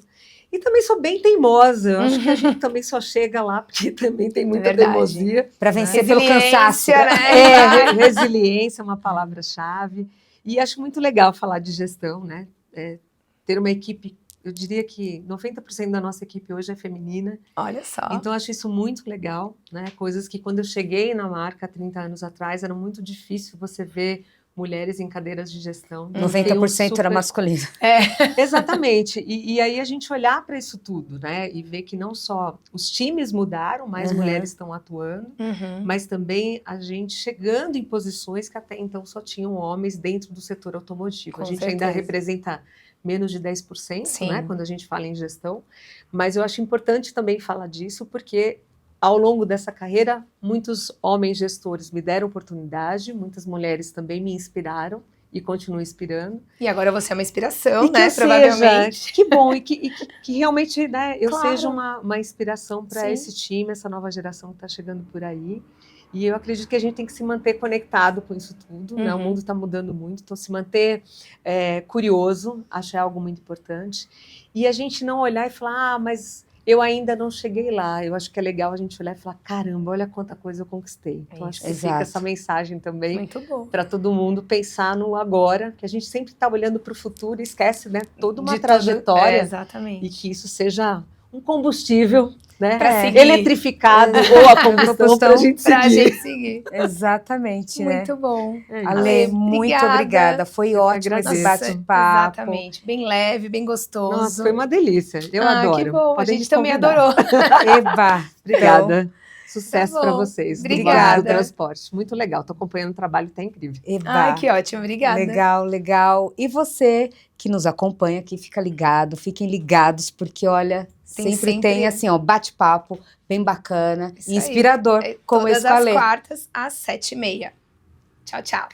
E também sou bem teimosa. Eu acho que a gente também só chega lá porque também tem muita teimosia. Para vencer pelo cansaço. Né? Resiliência é uma palavra-chave. E acho muito legal falar de gestão, né? Ter uma equipe, eu diria que 90% da nossa equipe hoje é feminina. Olha só. Então, acho isso muito legal, né? Coisas que quando eu cheguei na marca há 30 anos atrás, era muito difícil você ver mulheres em cadeiras de gestão. 90% era masculino. Exatamente. E aí a gente olhar para isso tudo, né? E ver que não só os times mudaram, mais mulheres estão atuando, mas também a gente chegando em posições que até então só tinham homens dentro do setor automotivo. A gente ainda representa menos de 10%, Sim. né, quando a gente fala em gestão, mas eu acho importante também falar disso, porque ao longo dessa carreira, muitos homens gestores me deram oportunidade, muitas mulheres também me inspiraram e continuam inspirando. E agora você é uma inspiração, E que né, eu provavelmente. seja, que bom, e que realmente, né, eu Claro. seja uma inspiração para Sim. esse time, essa nova geração que está chegando por aí. E eu acredito que a gente tem que se manter conectado com isso tudo, né? O mundo está mudando muito, então se manter curioso, acho que é algo muito importante. E a gente não olhar e falar, ah, mas eu ainda não cheguei lá. Eu acho que é legal a gente olhar e falar, caramba, olha quanta coisa eu conquistei. Então acho que fica essa mensagem também para todo mundo pensar no agora, que a gente sempre está olhando para o futuro e esquece, né, toda uma trajetória. Exatamente. E que isso seja um combustível, né, eletrificado ou a combustão para a gente seguir. Exatamente, muito né? bom. Ale, muito obrigada. Foi ótimo esse bate-papo. Exatamente. Bem leve, bem gostoso. Nossa, foi uma delícia. Eu adoro. Que bom. Podem a gente também adorou. Eba. Obrigada. Então, sucesso para vocês. Obrigada. Do transporte. Muito legal. Estou acompanhando o trabalho, está incrível. Eba. Que ótimo. Obrigada. Legal, legal. E você que nos acompanha aqui, fica ligado, fiquem ligados, porque olha, sempre tem assim, ó, bate-papo bem bacana, inspirador, como esse com a Ale. Todas as quartas às 7h30. Tchau, tchau.